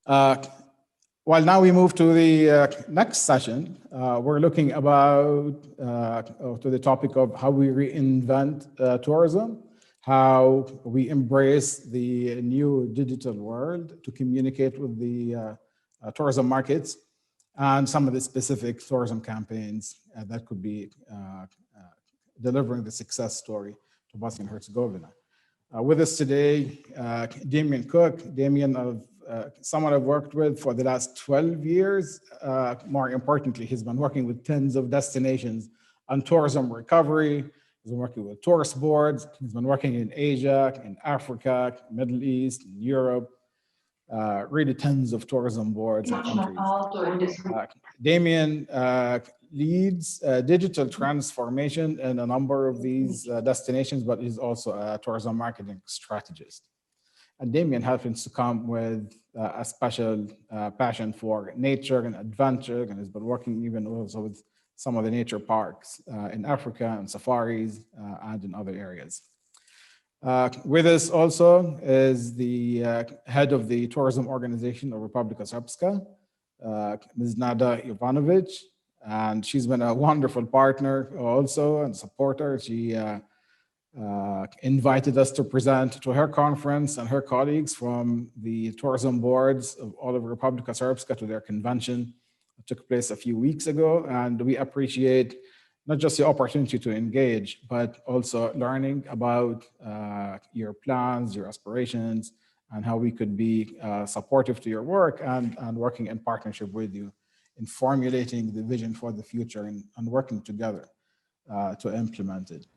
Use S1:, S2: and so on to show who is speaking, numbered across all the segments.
S1: Uh, Well, now we move to the next session. We're looking about to the topic of how we reinvent tourism, how we embrace the new digital world to communicate with the tourism markets, and some of the specific tourism campaigns that could be delivering the success story to Bosnia and Herzegovina. With us today, Damian Cook. Damian, someone I've worked with for the last 12 years. More importantly, he's been working with tens of destinations on tourism recovery. He's been working with tourist boards. He's been working in Asia, in Africa, Middle East, in Europe, really tens of tourism boards and countries. Damian leads digital transformation in a number of these destinations, but he's also a tourism marketing strategist. And Damian happens to come with a special passion for nature and adventure, and has been working even also with some of the nature parks in Africa and safaris and in other areas. With us also is the head of the tourism organization of Republika Srpska, Ms. Nada Jovanović, and she's been a wonderful partner also and supporter. She invited us to present to her conference and her colleagues from the tourism boards of all of Republika Srpska to their convention. It took place a few weeks ago, and we appreciate not just the opportunity to engage, but also learning about your plans, your aspirations, and how we could be supportive to your work and working in partnership with you in formulating the vision for the future and working together to implement it.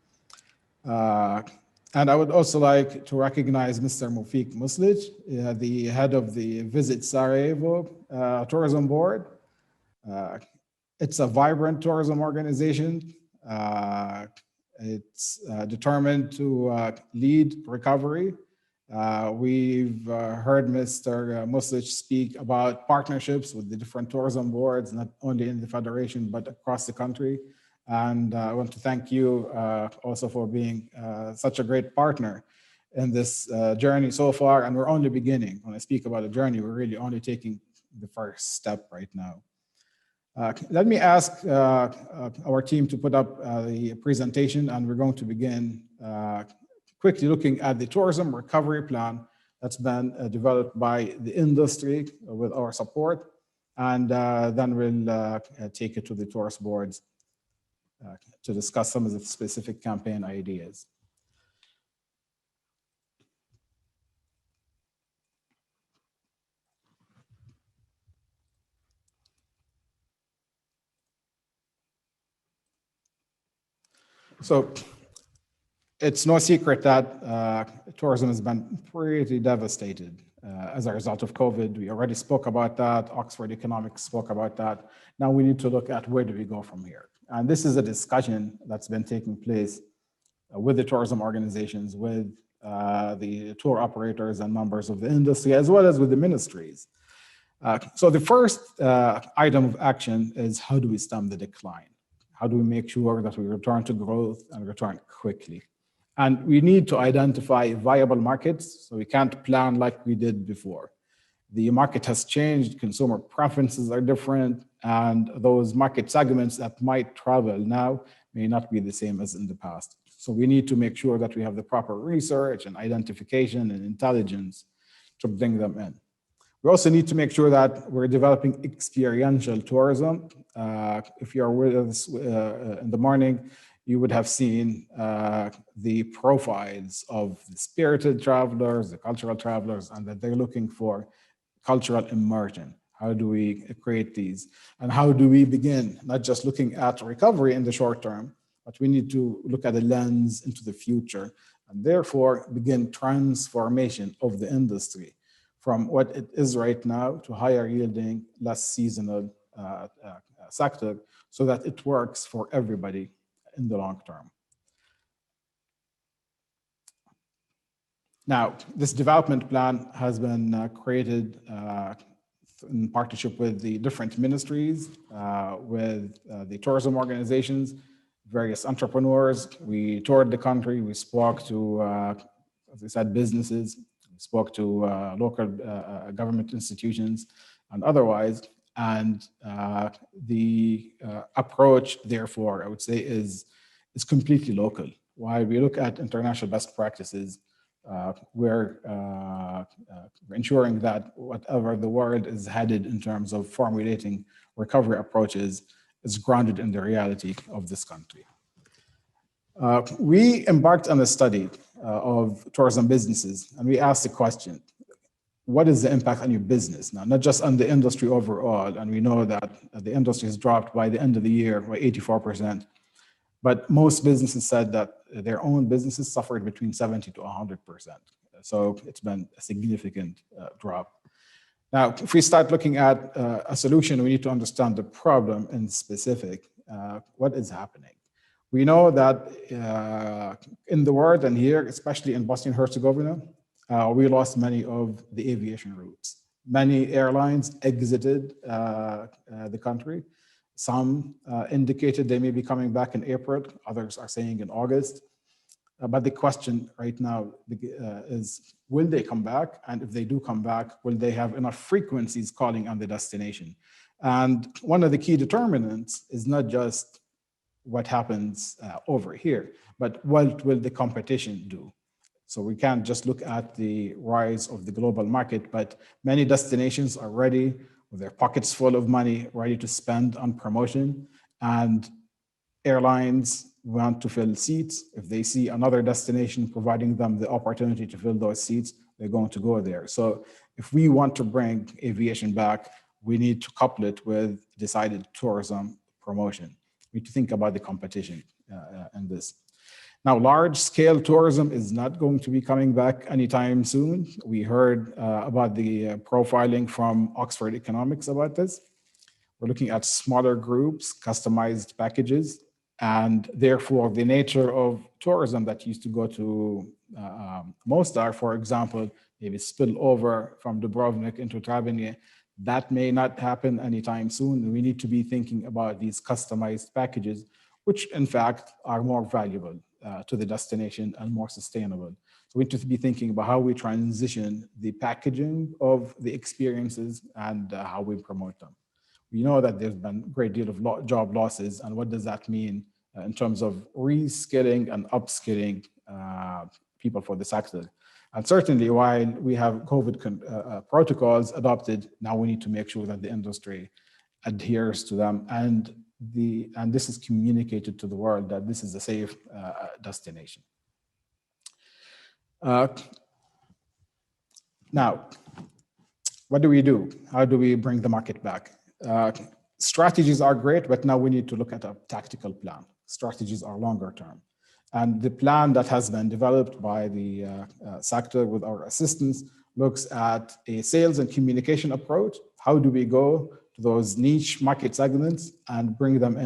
S1: And I would also like to recognize Mr. Mufik Muslić, the head of the Visit Sarajevo Tourism Board. It's a vibrant tourism organization. It's determined to lead recovery. We've heard Mr. Muslić speak about partnerships with the different tourism boards, not only in the Federation, but across the country. And I want to thank you also for being such a great partner in this journey so far. And we're only beginning. When I speak about a journey, we're really only taking the first step right now. Let me ask our team to put up the presentation, and we're going to begin quickly looking at the tourism recovery plan that's been developed by the industry with our support. And then we'll take it to the tourist boards to discuss some of the specific campaign ideas. So it's no secret that tourism has been pretty devastated as a result of COVID. We already spoke about that. Oxford Economics spoke about that. Now we need to look at where do we go from here. And this is a discussion that's been taking place with the tourism organizations, with the tour operators and members of the industry, as well as with the ministries. So the first item of action is how do we stem the decline? How do we make sure that we return to growth and return quickly? And we need to identify viable markets, so we can't plan like we did before. The market has changed, consumer preferences are different, and those market segments that might travel now may not be the same as in the past. So we need to make sure that we have the proper research and identification and intelligence to bring them in. We also need to make sure that we're developing experiential tourism. If you're with us in the morning, you would have seen the profiles of the spirited travelers, the cultural travelers, and that they're looking for cultural immersion. How do we create these? And how do we begin, not just looking at recovery in the short term, but we need to look at a lens into the future, and therefore begin transformation of the industry from what it is right now to higher yielding, less seasonal sector, so that it works for everybody in the long term. Now, this development plan has been created in partnership with the different ministries, with the tourism organizations, various entrepreneurs. We toured the country, we spoke to, as I said, businesses, We spoke to local government institutions and otherwise. And the approach, therefore, I would say is completely local. While we look at international best practices, we're ensuring that whatever the world is headed in terms of formulating recovery approaches is grounded in the reality of this country. We embarked on a study of tourism businesses, and we asked the question, what is the impact on your business? Now, not just on the industry overall, and we know that the industry has dropped by the end of the year by 84%, but most businesses said that their own businesses suffered between 70 to 100%. So it's been a significant drop. Now, if we start looking at a solution, we need to understand the problem in specific, what is happening. We know that in the world and here, especially in Bosnia and Herzegovina, we lost many of the aviation routes. Many airlines exited the country. Some indicated they may be coming back in April, others are saying in August. But the question right now is, will they come back? And if they do come back, will they have enough frequencies calling on the destination? And one of the key determinants is not just what happens over here, but what will the competition do? So we can't just look at the rise of the global market, but many destinations are ready with their pockets full of money, ready to spend on promotion. And airlines want to fill seats. If they see another destination providing them the opportunity to fill those seats, they're going to go there. So if we want to bring aviation back, we need to couple it with decided tourism promotion. We need to think about the competition in this. Now, large-scale tourism is not going to be coming back anytime soon. We heard about the profiling from Oxford Economics about this. We're looking at smaller groups, customized packages, and therefore the nature of tourism that used to go to Mostar, for example, maybe spill over from Dubrovnik into Trabinje, that may not happen anytime soon. We need to be thinking about these customized packages, which in fact are more valuable to the destination and more sustainable. So we need to be thinking about how we transition the packaging of the experiences and how we promote them. We know that there's been a great deal of job losses, and what does that mean in terms of reskilling and upskilling people for the sector? And certainly while we have COVID protocols adopted, now we need to make sure that the industry adheres to them and this is communicated to the world that this is a safe destination. Now, what do we do? How do we bring the market back? Strategies are great, but now we need to look at a tactical plan. Strategies are longer term. And the plan that has been developed by the sector with our assistance looks at a sales and communication approach. How do we go to those niche market segments and bring them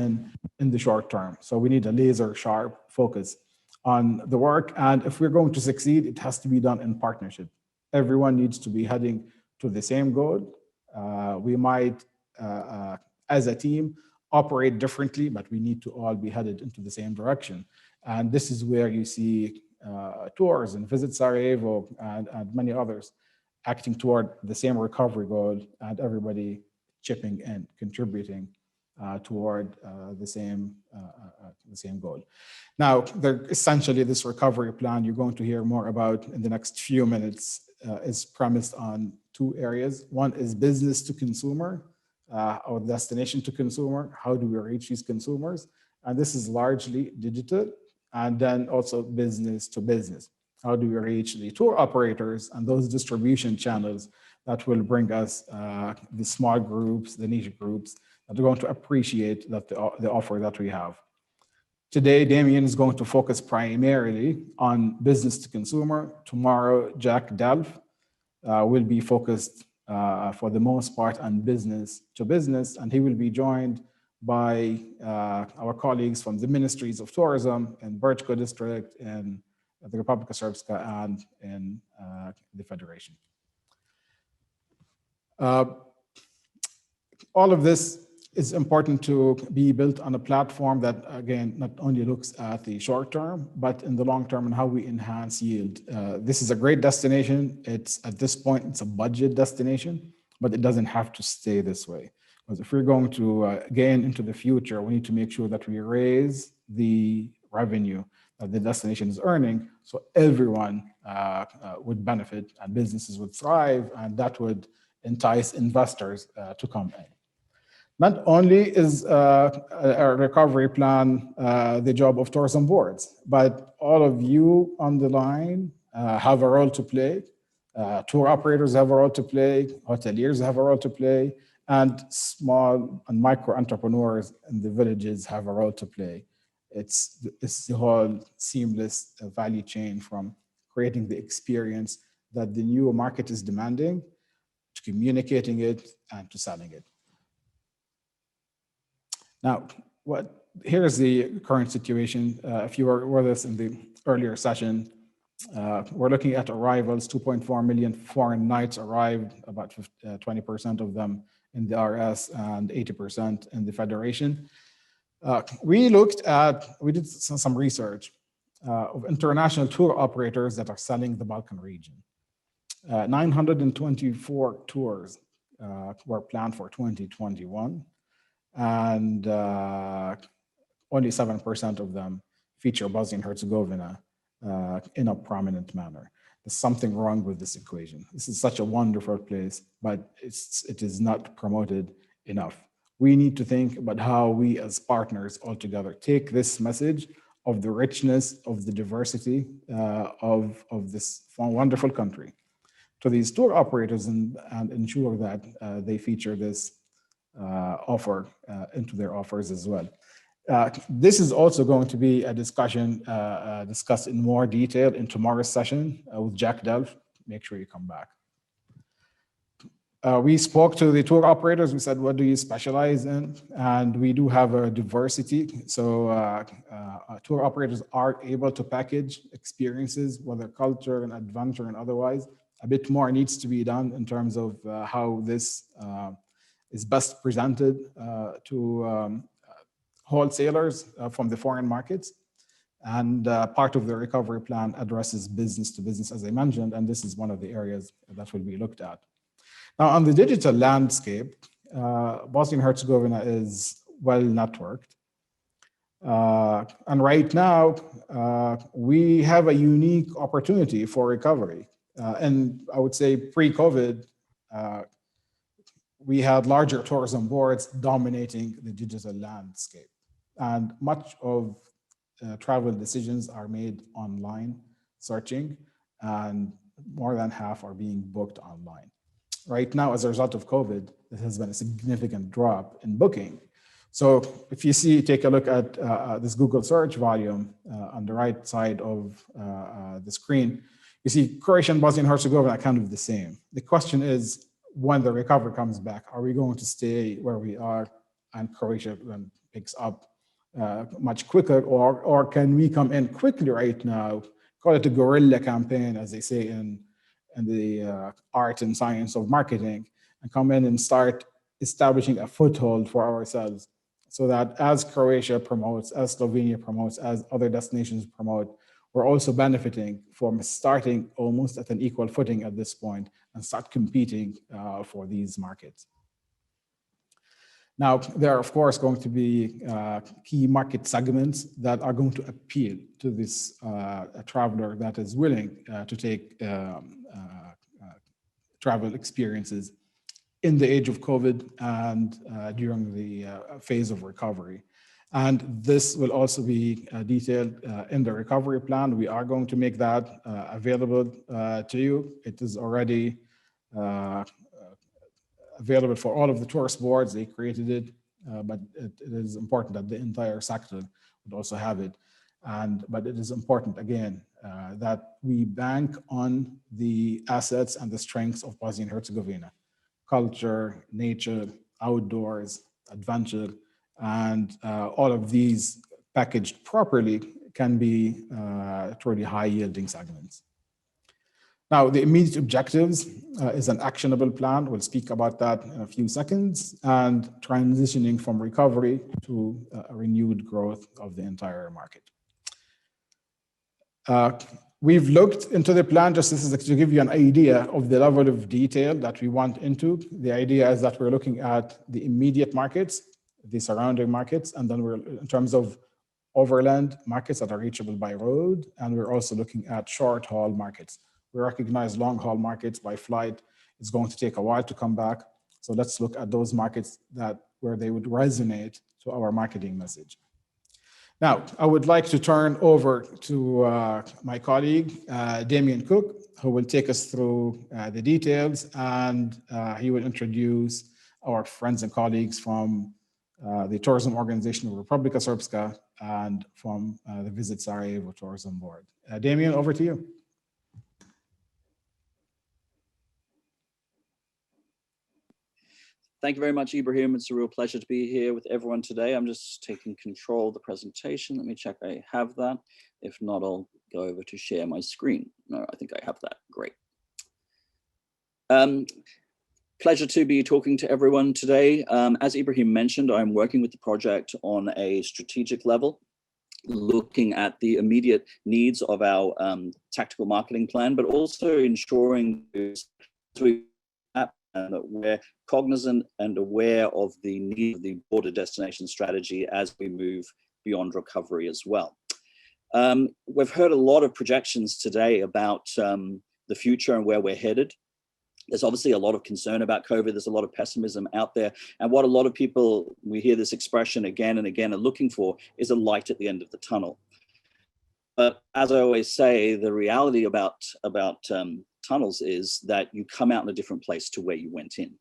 S1: in the short term? So we need a laser sharp focus on the work. And if we're going to succeed, it has to be done in partnership. Everyone needs to be heading to the same goal. We might, as a team, operate differently, but we need to all be headed into the same direction. And this is where you see tours and Visit Sarajevo and many others acting toward the same recovery goal and everybody chipping in, contributing toward the same goal. Now, essentially this recovery plan you're going to hear more about in the next few minutes is premised on two areas. One is business to consumer, or destination to consumer. How do we reach these consumers? And this is largely digital. And then also business to business. How do we reach the tour operators and those distribution channels that will bring us the small groups, the niche groups that are going to appreciate that the offer that we have. Today, Damian is going to focus primarily on business to consumer. Tomorrow, Jack Delph will be focused for the most part on business to business, and he will be joined by our colleagues from the Ministries of Tourism in Brčko district, in the Republika Srpska, and in the Federation. All of this is important to be built on a platform that, again, not only looks at the short term, but in the long term and how we enhance yield. This is a great destination. It's at this point, it's a budget destination, but it doesn't have to stay this way. Because if we're going to gain into the future, we need to make sure that we raise the revenue that the destination is earning, so everyone would benefit and businesses would thrive, and that would entice investors to come in. Not only is a recovery plan the job of tourism boards, but all of you on the line have a role to play. Tour operators have a role to play, hoteliers have a role to play, and small and micro entrepreneurs in the villages have a role to play. It's the whole seamless value chain from creating the experience that the new market is demanding, to communicating it, and to selling it. Now, here's the current situation. If you were with us in the earlier session, we're looking at arrivals. 2.4 million foreign nights arrived, about 20% of them in the RS and 80% in the Federation. We did some research of international tour operators that are selling the Balkan region. 924 tours were planned for 2021, and only 7% of them feature Bosnia and Herzegovina in a prominent manner. There's something wrong with this equation. This is such a wonderful place, but it is not promoted enough. We need to think about how we as partners all together take this message of the richness, of the diversity of this wonderful country to these tour operators and ensure that they feature this offer into their offers as well. This is also going to be a discussion discussed in more detail in tomorrow's session with Jack Delph. Make sure you come back. We spoke to the tour operators. We said, what do you specialize in? And we do have a diversity. So tour operators are able to package experiences, whether culture and adventure and otherwise. A bit more needs to be done in terms of how this is best presented to wholesalers from the foreign markets. And part of the recovery plan addresses business to business, as I mentioned, and this is one of the areas that will be looked at. Now, on the digital landscape, Bosnia and Herzegovina is well networked. And right now, we have a unique opportunity for recovery. And I would say pre-COVID, we had larger tourism boards dominating the digital landscape. And much of travel decisions are made online, searching, and more than half are being booked online. Right now, as a result of COVID, there has been a significant drop in booking. So if you take a look at this Google search volume on the right side of the screen, you see Croatia and Bosnia and Herzegovina are kind of the same. The question is, when the recovery comes back, are we going to stay where we are and Croatia then picks up much quicker, or can we come in quickly right now, call it a guerrilla campaign, as they say in the art and science of marketing, and come in and start establishing a foothold for ourselves, so that as Croatia promotes, as Slovenia promotes, as other destinations promote, we're also benefiting from starting almost at an equal footing at this point and start competing for these markets. Now, there are, of course, going to be key market segments that are going to appeal to this traveler that is willing to take travel experiences in the age of COVID and during the phase of recovery. And this will also be detailed in the recovery plan. We are going to make that available to you. It is already available for all of the tourist boards. They created it, but it is important that the entire sector would also have it. But it is important, again, that we bank on the assets and the strengths of Bosnia and Herzegovina: culture, nature, outdoors, adventure, and all of these packaged properly can be truly high yielding segments. Now, the immediate objectives is an actionable plan. We'll speak about that in a few seconds, and transitioning from recovery to a renewed growth of the entire market. We've looked into the plan, just this is to give you an idea of the level of detail that we want into. The idea is that we're looking at the immediate markets, the surrounding markets, and then we're in terms of overland markets that are reachable by road, and we're also looking at short haul markets. We recognize long haul markets by flight. It's going to take a while to come back. So let's look at those markets where they would resonate to our marketing message. Now, I would like to turn over to my colleague, Damian Cook, who will take us through the details, and he will introduce our friends and colleagues from the tourism organization of Republika Srpska and from the Visit Sarajevo Tourism Board. Damian, over to you.
S2: Thank you very much, Ibrahim. It's a real pleasure to be here with everyone today. I'm just taking control of the presentation. Let me check I have that. If not, I'll go over to share my screen. No, I think I have that. Great. Pleasure to be talking to everyone today. As Ibrahim mentioned, I'm working with the project on a strategic level, looking at the immediate needs of our tactical marketing plan, but also ensuring that we're cognizant and aware of the need of the broader destination strategy as we move beyond recovery as well. We've heard a lot of projections today about the future and where we're headed. There's obviously a lot of concern about COVID. There's a lot of pessimism out there. And what a lot of people, we hear this expression again and again, are looking for is a light at the end of the tunnel. But as I always say, the reality about tunnels is that you come out in a different place to where you went in.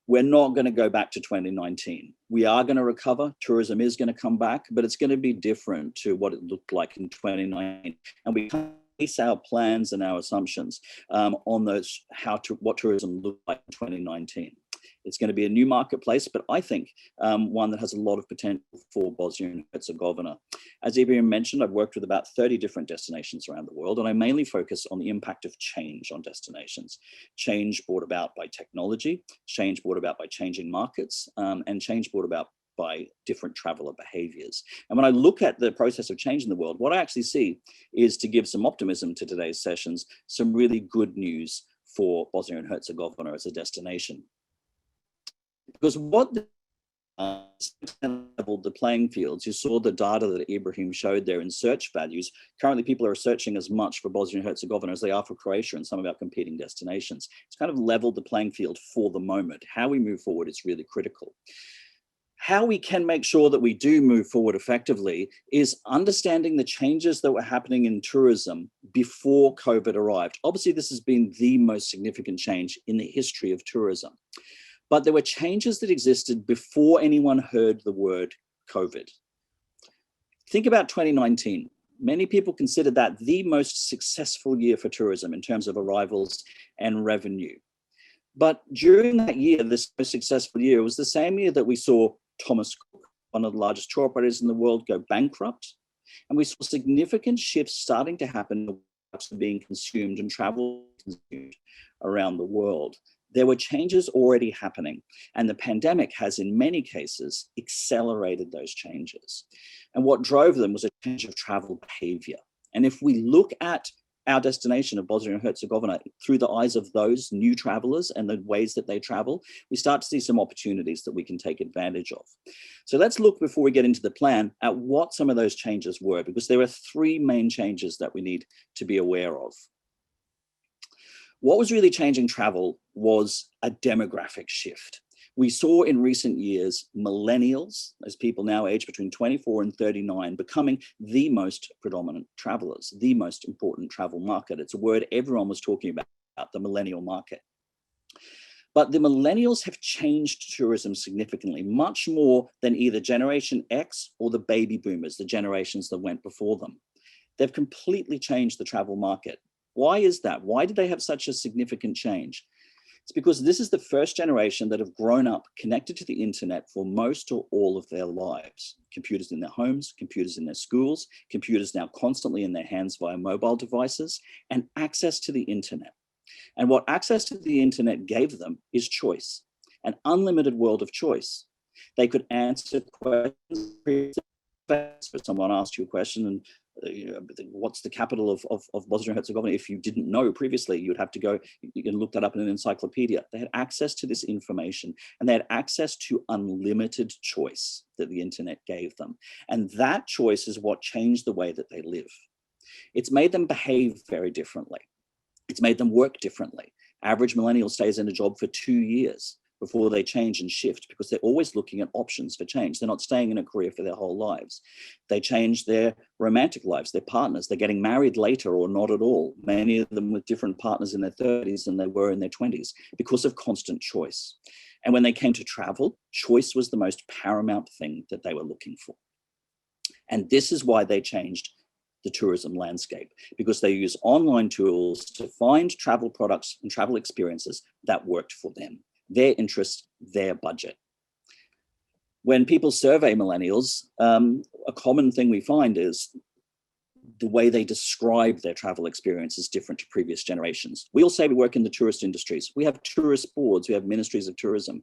S2: We're not going to go back to 2019. We are going to recover. Tourism is going to come back, but it's going to be different to what it looked like in 2019. And we base our plans and our assumptions on those, what tourism looked like in 2019. It's going to be a new marketplace, but I think one that has a lot of potential for Bosnia and Herzegovina. As Ibrahim mentioned, I've worked with about 30 different destinations around the world, and I mainly focus on the impact of change on destinations. Change brought about by technology, change brought about by changing markets, and change brought about by different traveler behaviors. And when I look at the process of change in the world, what I actually see is, to give some optimism to today's sessions, some really good news for Bosnia and Herzegovina as a destination. Because what leveled the playing fields, you saw the data that Ibrahim showed there in search values. Currently, people are searching as much for Bosnia and Herzegovina as they are for Croatia and some of our competing destinations. It's kind of leveled the playing field for the moment. How we move forward is really critical. How we can make sure that we do move forward effectively is understanding the changes that were happening in tourism before COVID arrived. Obviously, this has been the most significant change in the history of tourism. But there were changes that existed before anyone heard the word COVID. Think about 2019. Many people considered that the most successful year for tourism in terms of arrivals and revenue. But during that year, this most successful year, was the same year that we saw Thomas Cook, one of the largest tour operators in the world, go bankrupt. And we saw significant shifts starting to happen, being consumed and travel consumed around the world. There were changes already happening, and the pandemic has, in many cases, accelerated those changes. And what drove them was a change of travel behavior. And if we look at our destination of Bosnia and Herzegovina through the eyes of those new travelers and the ways that they travel, we start to see some opportunities that we can take advantage of. So let's look, before we get into the plan, at what some of those changes were, because there are three main changes that we need to be aware of. What was really changing travel was a demographic shift. We saw in recent years millennials, those people now aged between 24 and 39, becoming the most predominant travelers, the most important travel market. It's a word everyone was talking about, the millennial market. But the millennials have changed tourism significantly, much more than either Generation X or the baby boomers, the generations that went before them. They've completely changed the travel market. Why is that? Why did they have such a significant change? It's because this is the first generation that have grown up connected to the internet for most or all of their lives. Computers in their homes, computers in their schools, computers now constantly in their hands via mobile devices, and access to the internet. And what access to the internet gave them is choice, an unlimited world of choice. They could answer questions. Someone asked you a question and what's the capital of Bosnia and Herzegovina? If you didn't know previously, you'd have to go, you can look that up in an encyclopedia. They had access to this information, and they had access to unlimited choice that the internet gave them. And that choice is what changed the way that they live. It's made them behave very differently. It's made them work differently. Average millennial stays in a job for 2 years before they change and shift, because they're always looking at options for change. They're not staying in a career for their whole lives. They change their romantic lives, their partners. They're getting married later or not at all. Many of them with different partners in their 30s than they were in their 20s because of constant choice. And when they came to travel, choice was the most paramount thing that they were looking for. And this is why they changed the tourism landscape, because they use online tools to find travel products and travel experiences that worked for them, their interests, their budget. When people survey millennials, a common thing we find is the way they describe their travel experience is different to previous generations. We all say we work in the tourist industries. We have tourist boards, we have ministries of tourism.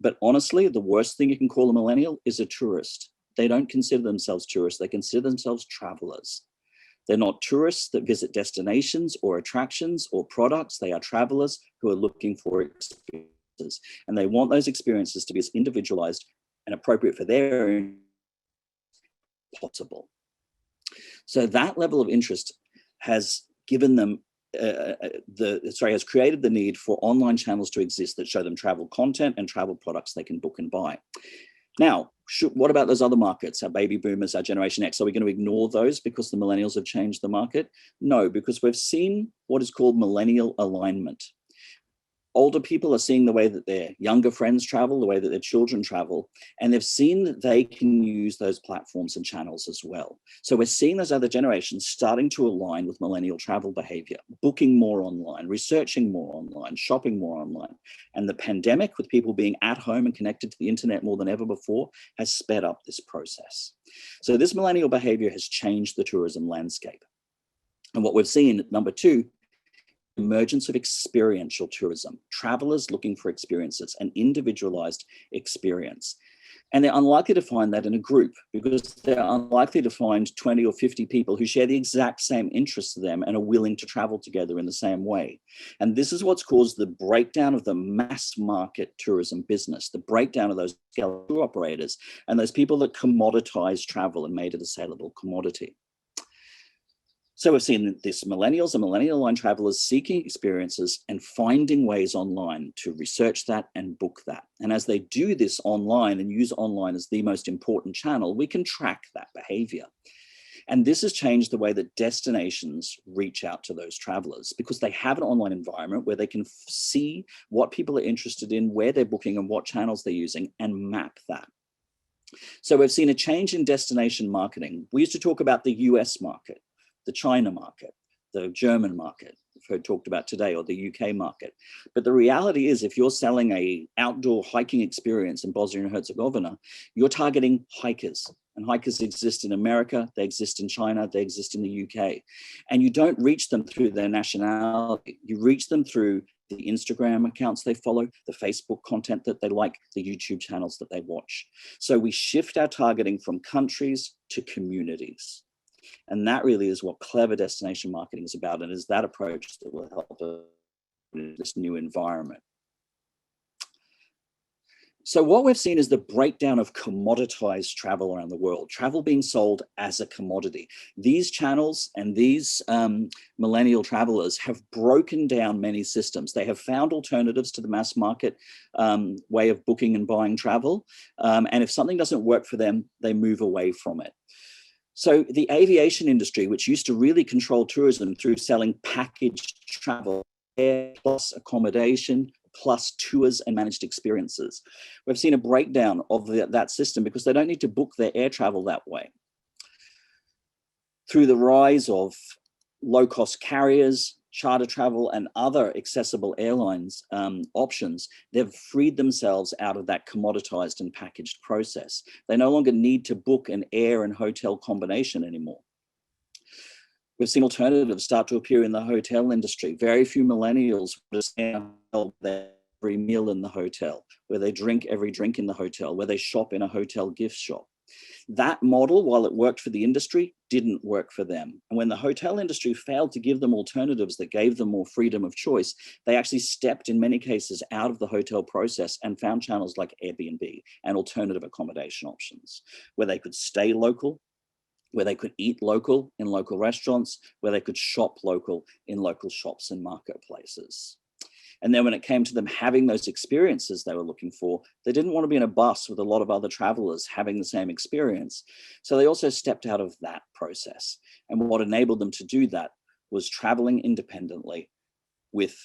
S2: But honestly, the worst thing you can call a millennial is a tourist. They don't consider themselves tourists, they consider themselves travelers. They're not tourists that visit destinations or attractions or products. They are travelers who are looking for experiences. And they want those experiences to be as individualized and appropriate for their possible. So that level of interest has given them, has created the need for online channels to exist that show them travel content and travel products they can book and buy. Now, what about those other markets, our baby boomers, our Generation X? Are we going to ignore those because the millennials have changed the market? No, because we've seen what is called millennial alignment. Older people are seeing the way that their younger friends travel, the way that their children travel, and they've seen that they can use those platforms and channels as well. So we're seeing those other generations starting to align with millennial travel behavior, booking more online, researching more online, shopping more online. And the pandemic, with people being at home and connected to the internet more than ever before, has sped up this process. So this millennial behavior has changed the tourism landscape. And what we've seen, number two, emergence of experiential tourism, travelers looking for experiences, an individualized experience. And they're unlikely to find that in a group, because they're unlikely to find 20 or 50 people who share the exact same interests to them and are willing to travel together in the same way. And this is what's caused the breakdown of the mass market tourism business, the breakdown of those scale tour operators and those people that commoditize travel and made it a saleable commodity. So we've seen this millennials and millennial line travelers seeking experiences and finding ways online to research that and book that. And as they do this online and use online as the most important channel, we can track that behavior. And this has changed the way that destinations reach out to those travelers, because they have an online environment where they can see what people are interested in, where they're booking and what channels they're using, and map that. So we've seen a change in destination marketing. We used to talk about the US market, the China market, the German market, we've heard talked about today, or the UK market. But the reality is, if you're selling an outdoor hiking experience in Bosnia and Herzegovina, you're targeting hikers. And hikers exist in America, they exist in China, they exist in the UK. And you don't reach them through their nationality. You reach them through the Instagram accounts they follow, the Facebook content that they like, the YouTube channels that they watch. So we shift our targeting from countries to communities. And that really is what clever destination marketing is about, and is that approach that will help us in this new environment. So what we've seen is the breakdown of commoditized travel around the world, travel being sold as a commodity. These channels and these millennial travelers have broken down many systems. They have found alternatives to the mass market way of booking and buying travel. And if something doesn't work for them, they move away from it. So the aviation industry, which used to really control tourism through selling packaged travel, air plus accommodation, plus tours and managed experiences, we've seen a breakdown of that system, because they don't need to book their air travel that way. Through the rise of low-cost carriers, charter travel and other accessible airlines options, they've freed themselves out of that commoditized and packaged process. They no longer need to book an air and hotel combination anymore. We've seen alternatives start to appear in the hotel industry. Very few millennials would stay every meal in the hotel, where they drink every drink in the hotel, where they shop in a hotel gift shop. That model, while it worked for the industry, didn't work for them. And when the hotel industry failed to give them alternatives that gave them more freedom of choice, they actually stepped, in many cases, out of the hotel process and found channels like Airbnb and alternative accommodation options, where they could stay local, where they could eat local in local restaurants, where they could shop local in local shops and marketplaces. And then when it came to them having those experiences they were looking for, they didn't want to be in a bus with a lot of other travelers having the same experience. So they also stepped out of that process. And what enabled them to do that was traveling independently with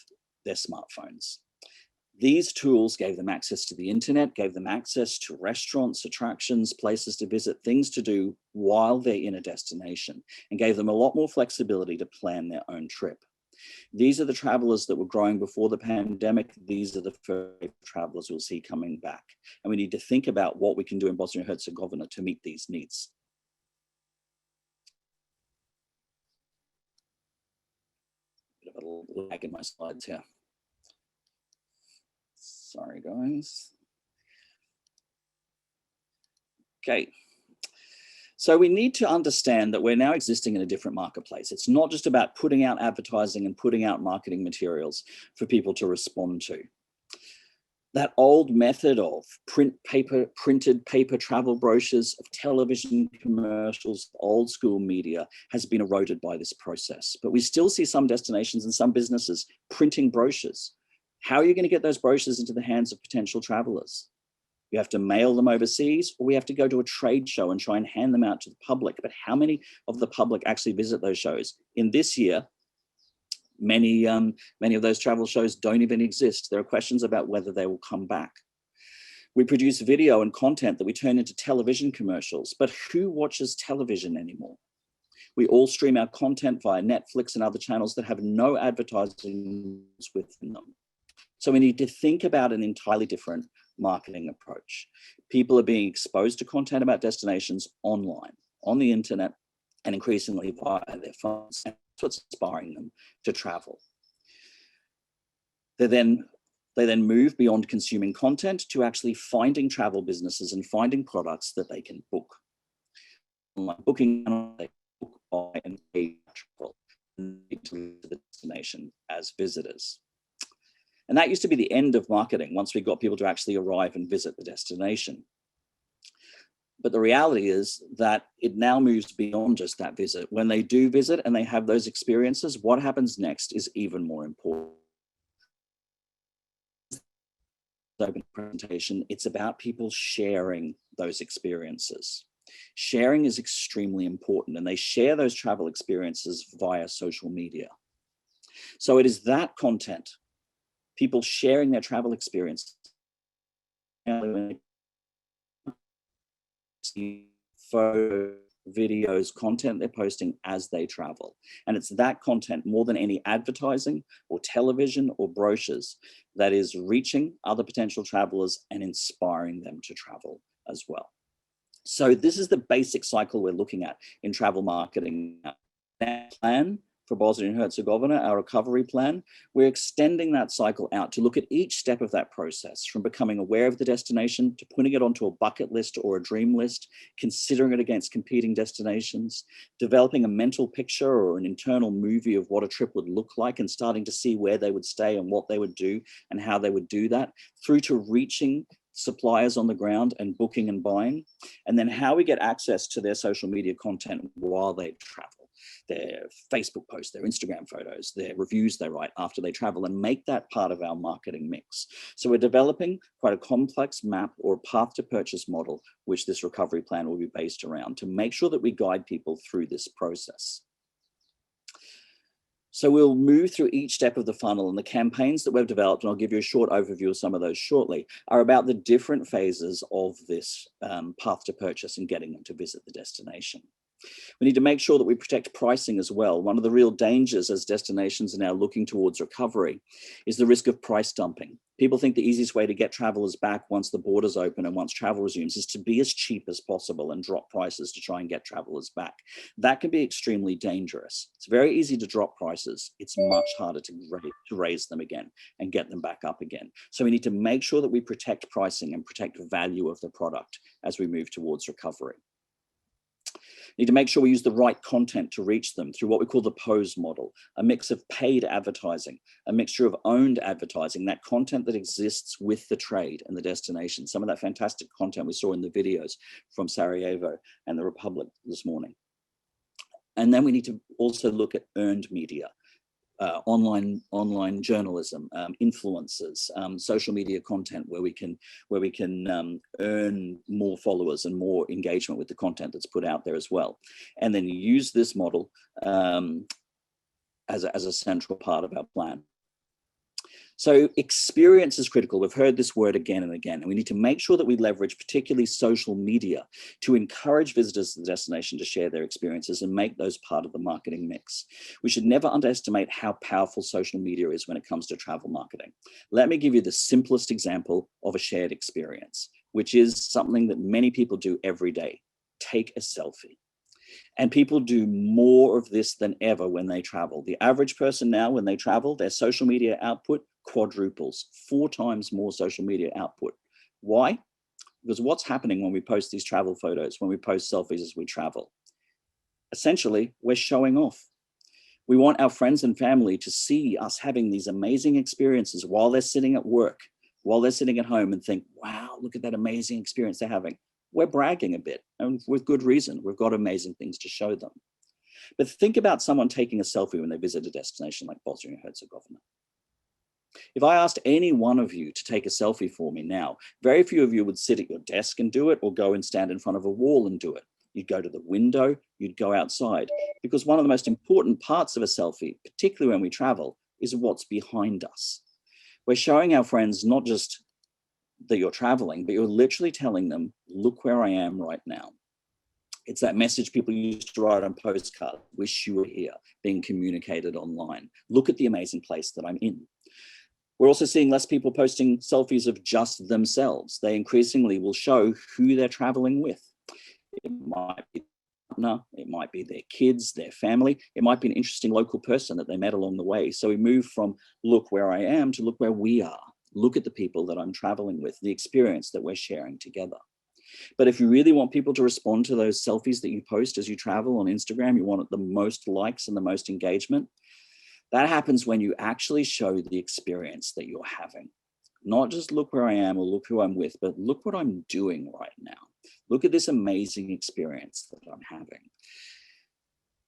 S2: their smartphones. These tools gave them access to the internet, gave them access to restaurants, attractions, places to visit, things to do while they're in a destination, and gave them a lot more flexibility to plan their own trip. These are the travelers that were growing before the pandemic. These are the first travelers we'll see coming back. And we need to think about what we can do in Bosnia and Herzegovina to meet these needs. Bit of a lag in my slides here. Sorry, guys. Okay. So we need to understand that we're now existing in a different marketplace. It's not just about putting out advertising and putting out marketing materials for people to respond to. That old method of printed paper travel brochures, of television commercials, old school media has been eroded by this process. But we still see some destinations and some businesses printing brochures. How are you going to get those brochures into the hands of potential travelers? You have to mail them overseas, or we have to go to a trade show and try and hand them out to the public. But how many of the public actually visit those shows? In this year, many of those travel shows don't even exist. There are questions about whether they will come back. We produce video and content that we turn into television commercials, but who watches television anymore? We all stream our content via Netflix and other channels that have no advertising within them. So we need to think about an entirely different marketing approach. People are being exposed to content about destinations online, on the internet, and increasingly via their phones. And that's what's inspiring them to travel. They then move beyond consuming content to actually finding travel businesses and finding products that they can book. Online booking, they book, buy, and pay travel to the destination as visitors. And that used to be the end of marketing once we got people to actually arrive and visit the destination. But the reality is that it now moves beyond just that visit. When they do visit and they have those experiences, what happens next is even more important. Open presentation, it's about people sharing those experiences. Sharing is extremely important, and they share those travel experiences via social media. So it is that content, people sharing their travel experience, photo, videos, content they're posting as they travel. And it's that content more than any advertising or television or brochures that is reaching other potential travelers and inspiring them to travel as well. So this is the basic cycle we're looking at in travel marketing. That plan for Bosnia and Herzegovina, our recovery plan, we're extending that cycle out to look at each step of that process, from becoming aware of the destination to putting it onto a bucket list or a dream list, considering it against competing destinations, developing a mental picture or an internal movie of what a trip would look like and starting to see where they would stay and what they would do and how they would do that, through to reaching suppliers on the ground and booking and buying, and then how we get access to their social media content while they travel. Their Facebook posts, their Instagram photos, their reviews they write after they travel, and make that part of our marketing mix. So we're developing quite a complex map or path to purchase model, which this recovery plan will be based around, to make sure that we guide people through this process. So we'll move through each step of the funnel, and the campaigns that we've developed, and I'll give you a short overview of some of those shortly, are about the different phases of this path to purchase and getting them to visit the destination. We need to make sure that we protect pricing as well. One of the real dangers as destinations are now looking towards recovery is the risk of price dumping. People think the easiest way to get travelers back once the borders open and once travel resumes is to be as cheap as possible and drop prices to try and get travelers back. That can be extremely dangerous. It's very easy to drop prices. It's much harder to raise them again and get them back up again. So we need to make sure that we protect pricing and protect value of the product as we move towards recovery. Need to make sure we use the right content to reach them through what we call the pose model, a mix of paid advertising, a mixture of owned advertising, that content that exists with the trade and the destination. Some of that fantastic content we saw in the videos from Sarajevo and the Republic this morning. And then we need to also look at earned media. Online journalism, influencers, social media content where we can earn more followers and more engagement with the content that's put out there as well, and then use this model as a central part of our plan. So experience is critical. We've heard this word again and again, and we need to make sure that we leverage particularly social media to encourage visitors to the destination to share their experiences and make those part of the marketing mix. We should never underestimate how powerful social media is when it comes to travel marketing. Let me give you the simplest example of a shared experience, which is something that many people do every day. Take a selfie. And people do more of this than ever when they travel. The average person now, when they travel, their social media output quadruples, 4 times more social media output. Why? Because what's happening when we post these travel photos, when we post selfies as we travel? Essentially, we're showing off. We want our friends and family to see us having these amazing experiences while they're sitting at work, while they're sitting at home, and think, wow, look at that amazing experience they're having. We're bragging a bit, and with good reason. We've got amazing things to show them. But think about someone taking a selfie when they visit a destination like Bosnia and Herzegovina. If I asked any one of you to take a selfie for me now, very few of you would sit at your desk and do it, or go and stand in front of a wall and do it. You'd go to the window, you'd go outside, because one of the most important parts of a selfie, particularly when we travel, is what's behind us. We're showing our friends not just that you're traveling, but you're literally telling them, look where I am right now. It's that message people used to write on postcards, wish you were here, being communicated online. Look at the amazing place that I'm in. We're also seeing less people posting selfies of just themselves. They increasingly will show who they're traveling with. It might be a partner, it might be their kids, their family, it might be an interesting local person that they met along the way. So we move from look where I am to look where we are. Look at the people that I'm traveling with, the experience that we're sharing together. But if you really want people to respond to those selfies that you post as you travel on Instagram, you want the most likes and the most engagement, that happens when you actually show the experience that you're having. Not just look where I am or look who I'm with, but look what I'm doing right now. Look at this amazing experience that I'm having.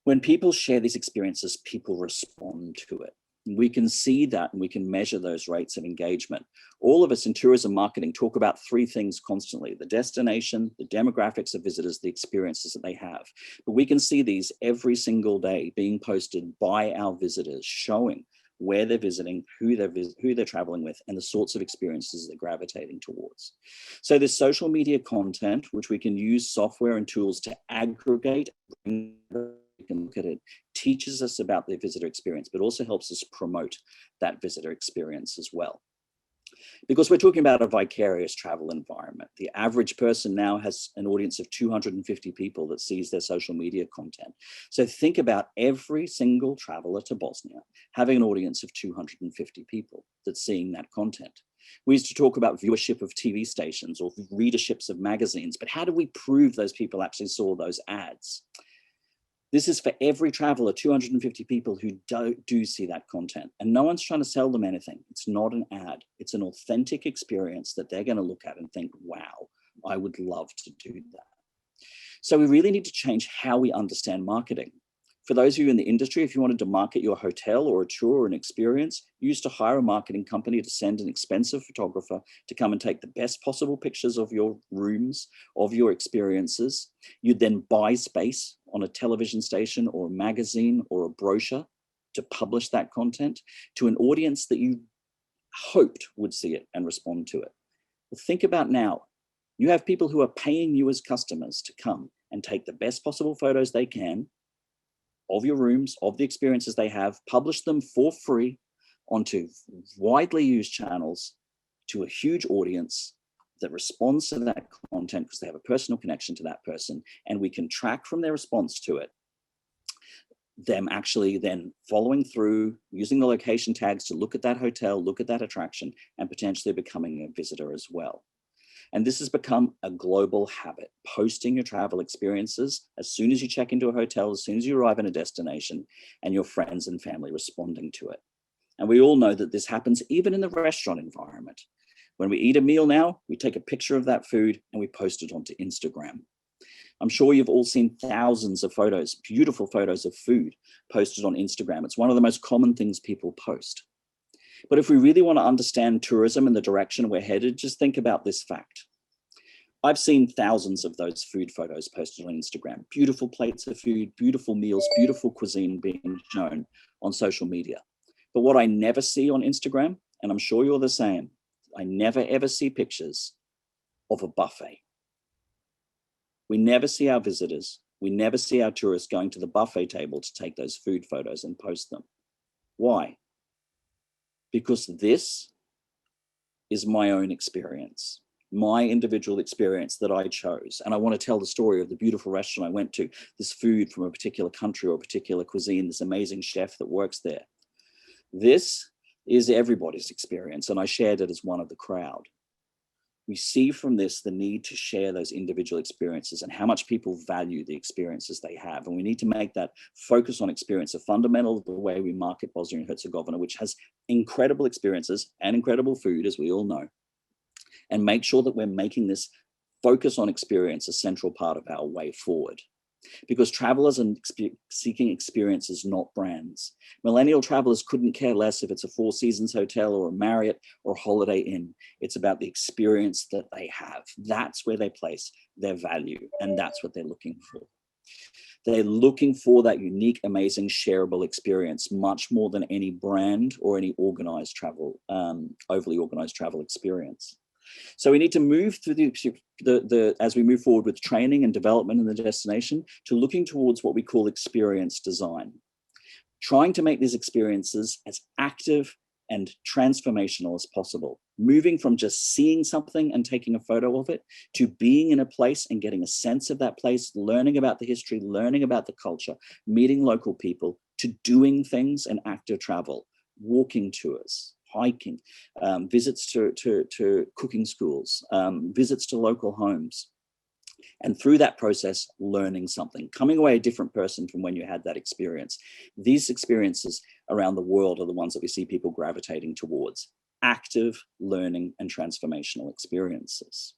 S2: When people share these experiences, people respond to it. We can see that, and we can measure those rates of engagement. All of us in tourism marketing talk about 3 things constantly: the destination, the demographics of visitors, the experiences that they have. But we can see these every single day being posted by our visitors, showing where they're visiting, who they're traveling with, and the sorts of experiences they're gravitating towards. So this social media content, which we can use software and tools to aggregate, we can look at it, teaches us about the visitor experience, but also helps us promote that visitor experience as well. Because we're talking about a vicarious travel environment. The average person now has an audience of 250 people that sees their social media content. So think about every single traveler to Bosnia having an audience of 250 people that's seeing that content. We used to talk about viewership of TV stations or readerships of magazines, but how do we prove those people actually saw those ads? This is for every traveler, 250 people who do see that content, and no one's trying to sell them anything. It's not an ad. It's an authentic experience that they're going to look at and think, wow, I would love to do that. So we really need to change how we understand marketing. For those of you in the industry, if you wanted to market your hotel or a tour or an experience, you used to hire a marketing company to send an expensive photographer to come and take the best possible pictures of your rooms, of your experiences. You'd then buy space on a television station or a magazine or a brochure to publish that content to an audience that you hoped would see it and respond to it. Well, think about now. You have people who are paying you as customers to come and take the best possible photos they can of your rooms, of the experiences they have, publish them for free onto widely used channels to a huge audience that responds to that content because they have a personal connection to that person, and we can track from their response to it them actually then following through, using the location tags to look at that hotel, look at that attraction, and potentially becoming a visitor as well. And this has become a global habit, posting your travel experiences as soon as you check into a hotel, as soon as you arrive in a destination, and your friends and family responding to it. And we all know that this happens even in the restaurant environment. When we eat a meal now, we take a picture of that food and we post it onto Instagram. I'm sure you've all seen thousands of photos, beautiful photos of food posted on Instagram. It's one of the most common things people post. But if we really want to understand tourism and the direction we're headed, just think about this fact. I've seen thousands of those food photos posted on Instagram, beautiful plates of food, beautiful meals, beautiful cuisine being shown on social media. But what I never see on Instagram, and I'm sure you're the same, I never ever see pictures of a buffet. We never see our visitors, we never see our tourists going to the buffet table to take those food photos and post them. Why? Because this is my own experience, my individual experience that I chose. And I want to tell the story of the beautiful restaurant I went to, this food from a particular country or a particular cuisine, this amazing chef that works there. This is everybody's experience, and I shared it as one of the crowd. We see from this the need to share those individual experiences and how much people value the experiences they have. And we need to make that focus on experience a fundamental of the way we market Bosnia and Herzegovina, which has incredible experiences and incredible food, as we all know, and make sure that we're making this focus on experience a central part of our way forward. Because travelers are seeking experiences, not brands. Millennial travelers couldn't care less if it's a Four Seasons hotel or a Marriott or a Holiday Inn. It's about the experience that they have. That's where they place their value, and that's what they're looking for. They're looking for that unique, amazing, shareable experience, much more than any brand or any organized travel, overly organized travel experience. So we need to move through as we move forward with training and development in the destination to looking towards what we call experience design, trying to make these experiences as active and transformational as possible, moving from just seeing something and taking a photo of it to being in a place and getting a sense of that place, learning about the history, learning about the culture, meeting local people, to doing things and active travel, walking tours, hiking, visits to cooking schools, visits to local homes. And through that process, learning something, coming away a different person from when you had that experience. These experiences around the world are the ones that we see people gravitating towards: active learning and transformational experiences.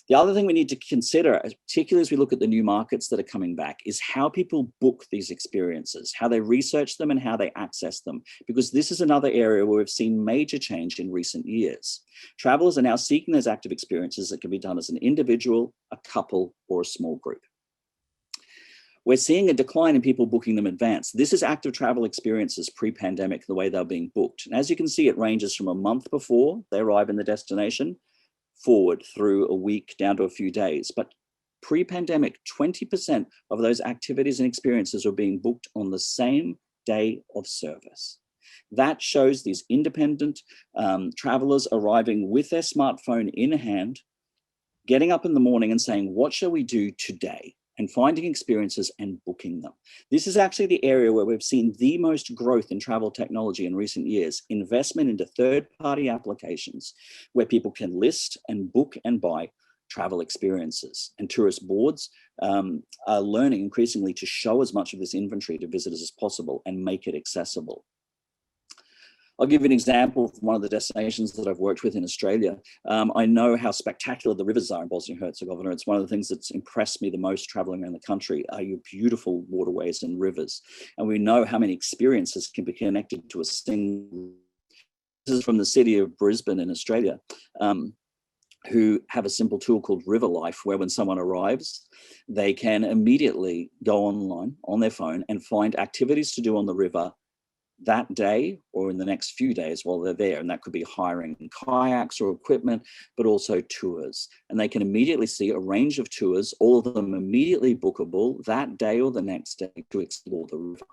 S2: The other thing we need to consider, particularly as we look at the new markets that are coming back, is how people book these experiences, how they research them and how they access them, because this is another area where we've seen major change in recent years. Travelers are now seeking those active experiences that can be done as an individual, a couple, or a small group. We're seeing a decline in people booking them in advance. This is active travel experiences pre-pandemic, the way they're being booked. And as you can see, it ranges from a month before they arrive in the destination forward through a week down to a few days. But pre-pandemic, 20% of those activities and experiences were being booked on the same day of service. That shows these independent travelers arriving with their smartphone in hand, getting up in the morning and saying, what shall we do today? And finding experiences and booking them. This is actually the area where we've seen the most growth in travel technology in recent years, investment into third-party applications where people can list and book and buy travel experiences. And tourist boards are learning increasingly to show as much of this inventory to visitors as possible and make it accessible. I'll give you an example from one of the destinations that I've worked with in Australia. I know how spectacular the rivers are in Bosnia and Herzegovina. It's one of the things that's impressed me the most traveling around the country are your beautiful waterways and rivers. And we know how many experiences can be connected to a single. This is from the city of Brisbane in Australia, who have a simple tool called River Life, where when someone arrives, they can immediately go online on their phone and find activities to do on the river that day or in the next few days while they're there. And that could be hiring kayaks or equipment, but also tours. And they can immediately see a range of tours, all of them immediately bookable that day or the next day to explore the river.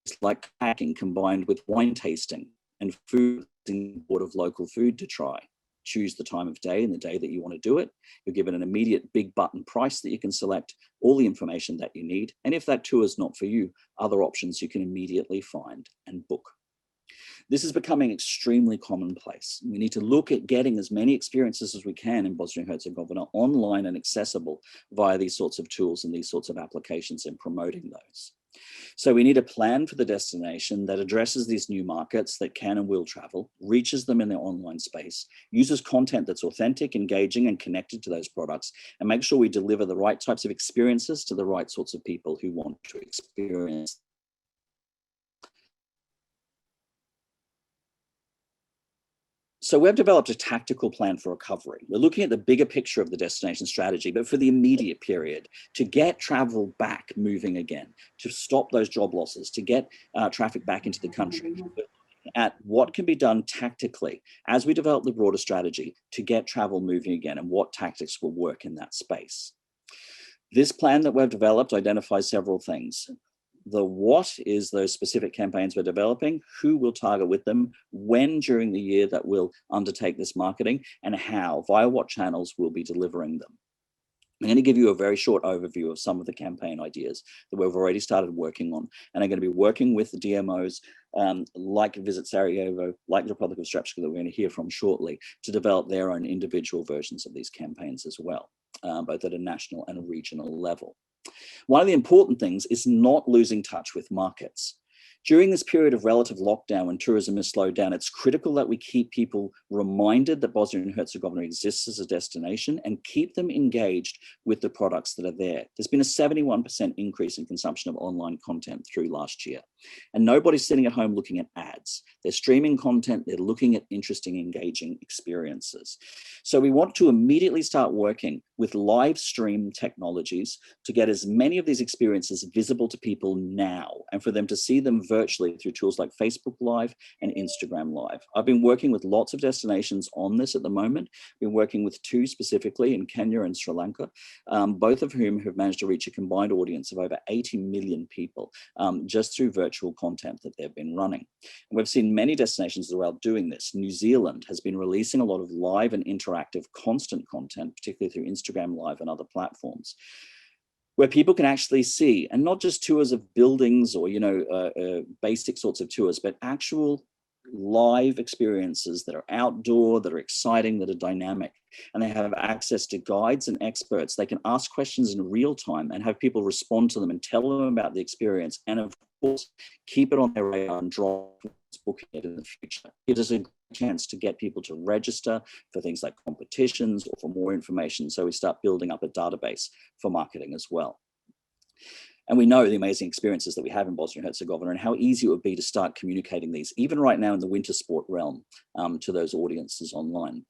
S2: It's like kayaking combined with wine tasting and food of local food to try. Choose the time of day and the day that you want to do it. You're given an immediate big button price that you can select, all the information that you need. And if that tour is not for you, other options you can immediately find and book. This is becoming extremely commonplace. We need to look at getting as many experiences as we can in Bosnia and Herzegovina online and accessible via these sorts of tools and these sorts of applications and promoting those. So we need a plan for the destination that addresses these new markets that can and will travel, reaches them in their online space, uses content that's authentic, engaging, and connected to those products, and make sure we deliver the right types of experiences to the right sorts of people who want to experience. So we've developed a tactical plan for recovery. We're looking at the bigger picture of the destination strategy, but for the immediate period, to get travel back moving again, to stop those job losses, to get traffic back into the country, at what can be done tactically as we develop the broader strategy to get travel moving again and what tactics will work in that space. This plan that we've developed identifies several things. The what is those specific campaigns we're developing, who we'll target with them, when during the year that we'll undertake this marketing, and how, via what channels we'll be delivering them. I'm going to give you a very short overview of some of the campaign ideas that we've already started working on, and I'm going to be working with the DMOs like Visit Sarajevo, like the Republika of Srpska that we're going to hear from shortly, to develop their own individual versions of these campaigns as well, both at a national and a regional level. One of the important things is not losing touch with markets. During this period of relative lockdown when tourism is slowed down, it's critical that we keep people reminded that Bosnia and Herzegovina exists as a destination and keep them engaged with the products that are there. There's been a 71% increase in consumption of online content through last year. And nobody's sitting at home looking at ads. They're streaming content, they're looking at interesting, engaging experiences. So we want to immediately start working with live stream technologies to get as many of these experiences visible to people now and for them to see them virtually through tools like Facebook Live and Instagram Live. I've been working with lots of destinations on this at the moment. Been working with two specifically in Kenya and Sri Lanka, both of whom have managed to reach a combined audience of over 80 million people just through virtual content that they've been running. And we've seen many destinations as well doing this. New Zealand has been releasing a lot of live and interactive constant content, particularly through Instagram Live and other platforms, where people can actually see, and not just tours of buildings or, basic sorts of tours, but actual live experiences that are outdoor, that are exciting, that are dynamic. And they have access to guides and experts. They can ask questions in real time and have people respond to them and tell them about the experience. And of course, keep it on their radar and draw booking it in the future. It is a chance to get people to register for things like competitions or for more information. So we start building up a database for marketing as well. And we know the amazing experiences that we have in Bosnia and Herzegovina and how easy it would be to start communicating these, even right now in the winter sport realm, to those audiences online.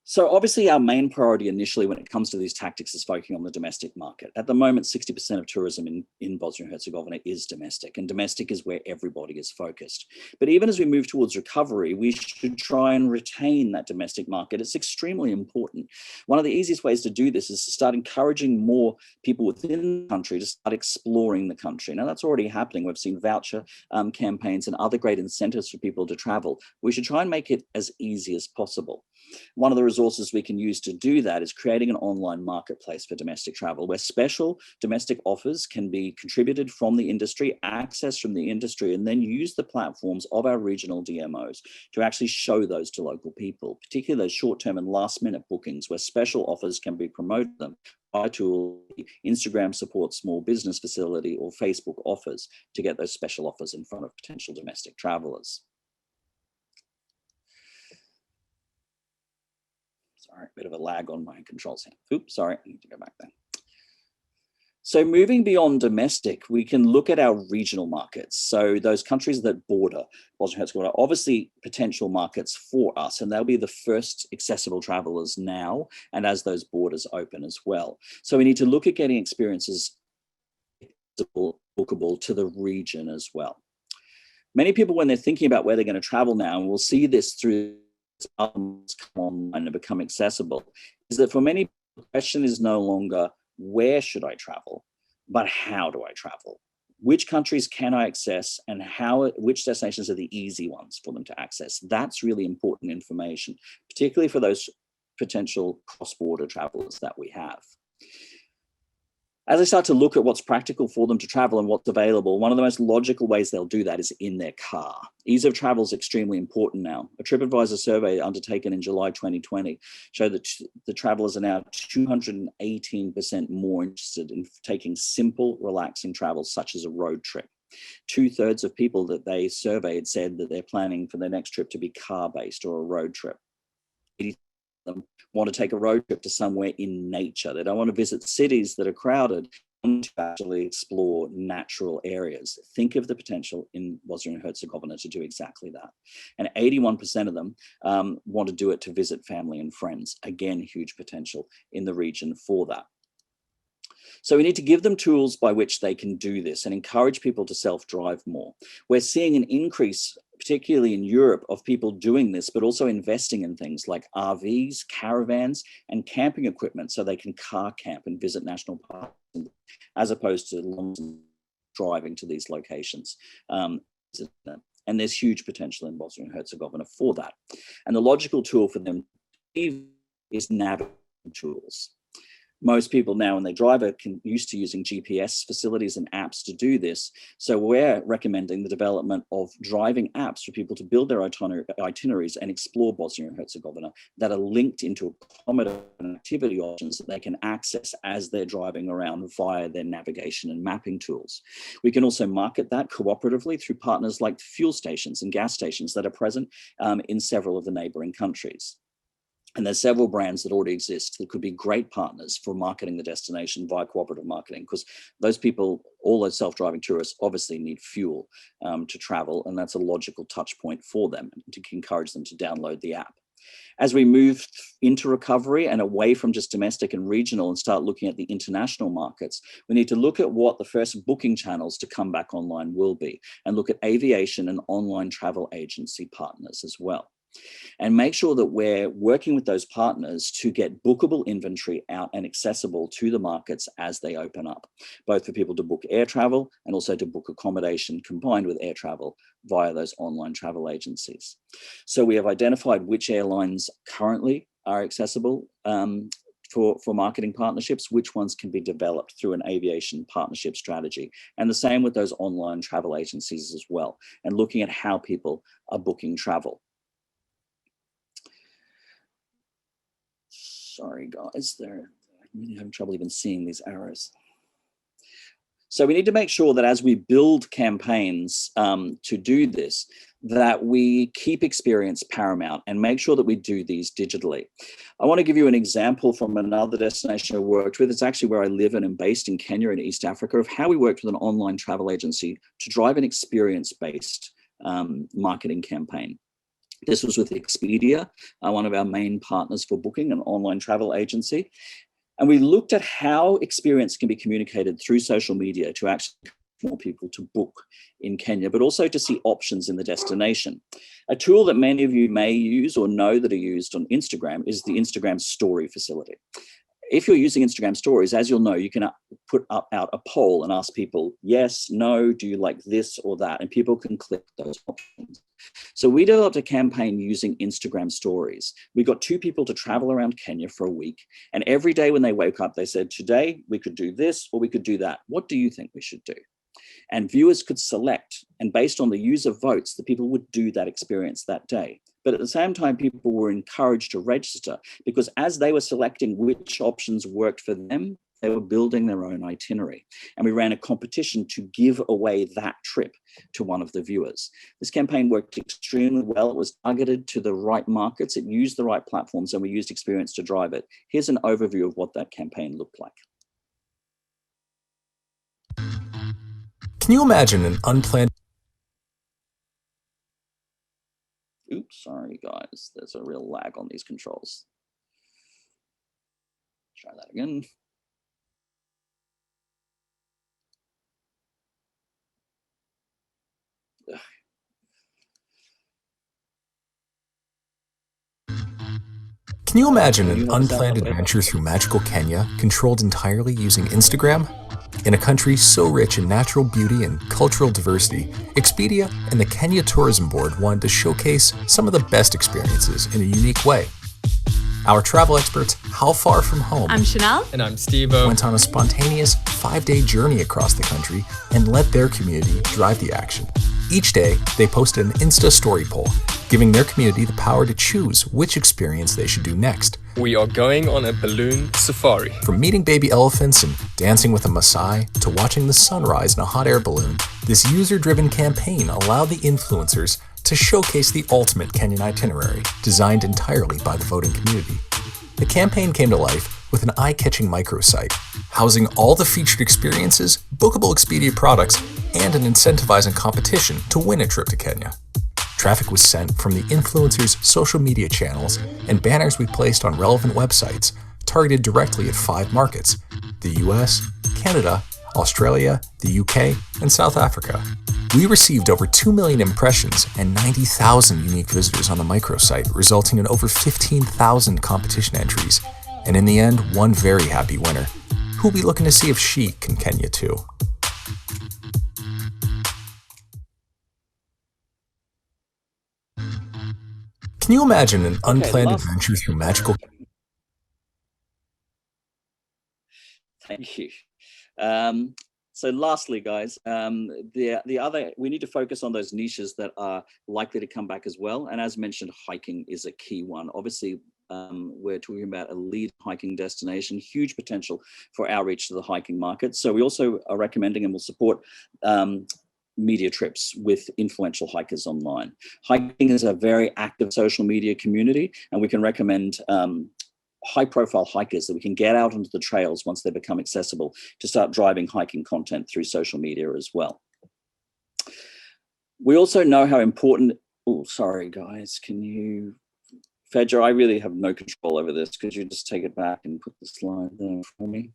S2: So obviously our main priority initially when it comes to these tactics is focusing on the domestic market. At the moment, 60% of tourism in Bosnia and Herzegovina is domestic, and domestic is where everybody is focused. But even as we move towards recovery, we should try and retain that domestic market. It's extremely important. One of the easiest ways to do this is to start encouraging more people within the country to start exploring the country. Now that's already happening. We've seen voucher campaigns and other great incentives for people to travel. We should try and make it as easy as possible. One of the resources we can use to do that is creating an online marketplace for domestic travel where special domestic offers can be contributed from the industry, accessed from the industry, and then use the platforms of our regional DMOs to actually show those to local people, particularly those short-term and last-minute bookings where special offers can be promoted them by tool, Instagram support small business facility, or Facebook offers to get those special offers in front of potential domestic travelers. Sorry, a bit of a lag on my controls here. Oops, sorry, I need to go back there. So moving beyond domestic, we can look at our regional markets. So those countries that border Bosnia and Herzegovina are obviously potential markets for us, and they'll be the first accessible travelers now and as those borders open as well. So we need to look at getting experiences bookable to the region as well. Many people, when they're thinking about where they're going to travel now, and we'll see this through come online and become accessible, is that for many, the question is no longer where should I travel, but how do I travel? Which countries can I access, and which destinations are the easy ones for them to access? That's really important information, particularly for those potential cross-border travelers that we have. As they start to look at what's practical for them to travel and what's available, one of the most logical ways they'll do that is in their car. Ease of travel is extremely important now. A TripAdvisor survey undertaken in July 2020 showed that the travelers are now 218% more interested in taking simple, relaxing travels, such as a road trip. 2/3 of people that they surveyed said that they're planning for their next trip to be car-based or a road trip. 80% of them want to take a road trip to somewhere in nature. They don't want to visit cities that are crowded. They want to actually explore natural areas. Think of the potential in Bosnia and Herzegovina to do exactly that. And 81% of them want to do it to visit family and friends. Again, huge potential in the region for that. So we need to give them tools by which they can do this and encourage people to self-drive more. We're seeing an increase, particularly in Europe, of people doing this, but also investing in things like RVs, caravans, and camping equipment so they can car camp and visit national parks, as opposed to long driving to these locations. And there's huge potential in Bosnia and Herzegovina for that. And the logical tool for them is navigation tools. Most people now, when they drive, are used to using GPS facilities and apps to do this. So we're recommending the development of driving apps for people to build their itineraries and explore Bosnia and Herzegovina that are linked into accommodative activity options that they can access as they're driving around via their navigation and mapping tools. We can also market that cooperatively through partners like fuel stations and gas stations that are present in several of the neighboring countries. And there's several brands that already exist that could be great partners for marketing the destination via cooperative marketing, because those people, all those self-driving tourists, obviously need fuel to travel, and that's a logical touch point for them to encourage them to download the app. As we move into recovery and away from just domestic and regional and start looking at the international markets, we need to look at what the first booking channels to come back online will be, and look at aviation and online travel agency partners as well. And make sure that we're working with those partners to get bookable inventory out and accessible to the markets as they open up, both for people to book air travel and also to book accommodation combined with air travel via those online travel agencies. So we have identified which airlines currently are accessible for marketing partnerships, which ones can be developed through an aviation partnership strategy, and the same with those online travel agencies as well, and looking at how people are booking travel. Sorry, guys, I'm really having trouble even seeing these arrows. So we need to make sure that as we build campaigns to do this, that we keep experience paramount and make sure that we do these digitally. I want to give you an example from another destination I worked with. It's actually where I live and am based in Kenya in East Africa, of how we worked with an online travel agency to drive an experience-based marketing campaign. This was with Expedia, one of our main partners for booking, an online travel agency. And we looked at how experience can be communicated through social media to actually get more people to book in Kenya, but also to see options in the destination. A tool that many of you may use or know that are used on Instagram is the Instagram story facility. If you're using Instagram stories, as you'll know, you can put out a poll and ask people, yes, no, do you like this or that? And people can click those options. So we developed a campaign using Instagram stories. We got 2 people to travel around Kenya for a week. And every day when they woke up, they said, today we could do this or we could do that. What do you think we should do? And viewers could select, and based on the user votes, the people would do that experience that day. But at the same time, people were encouraged to register, because as they were selecting which options worked for them, they were building their own itinerary. And we ran a competition to give away that trip to one of the viewers. This campaign worked extremely well. It was targeted to the right markets. It used the right platforms, and we used experience to drive it. Here's an overview of what that campaign looked like.
S3: Can you imagine an unplanned...
S2: Oops, sorry guys, there's a real lag on these controls. Try that again.
S3: Can you imagine an unplanned adventure through magical Kenya, controlled entirely using Instagram? In a country so rich in natural beauty and cultural diversity, Expedia and the Kenya Tourism Board wanted to showcase some of the best experiences in a unique way. Our travel experts, How Far From Home,
S4: I'm Chanel.
S5: And I'm Steve-O,
S3: went on a spontaneous 5-day journey across the country and let their community drive the action. Each day, they posted an Insta story poll, giving their community the power to choose which experience they should do next.
S5: We are going on a balloon safari.
S3: From meeting baby elephants and dancing with a Maasai to watching the sunrise in a hot air balloon, this user-driven campaign allowed the influencers to showcase the ultimate Kenyan itinerary, designed entirely by the voting community. The campaign came to life with an eye-catching microsite, housing all the featured experiences, bookable Expedia products, and an incentivizing competition to win a trip to Kenya. Traffic was sent from the influencers' social media channels and banners we placed on relevant websites, targeted directly at 5 markets: the US, Canada, Australia, the UK, and South Africa. We received over 2 million impressions and 90,000 unique visitors on the microsite, resulting in over 15,000 competition entries, and in the end, one very happy winner, who'll be looking to see if she can Kenya too. Can you imagine an unplanned adventure through magical...
S2: Thank you. So lastly, guys, we need to focus on those niches that are likely to come back as well. And as mentioned, hiking is a key one. Obviously, we're talking about a lead hiking destination, huge potential for outreach to the hiking market. So we also are recommending and will support media trips with influential hikers online. Hiking is a very active social media community, and we can recommend high-profile hikers that we can get out onto the trails once they become accessible to start driving hiking content through social media as well. We also know how important, oh, sorry guys, can you, Fedra, I really have no control over this. Could you just take it back and put the slide there for me?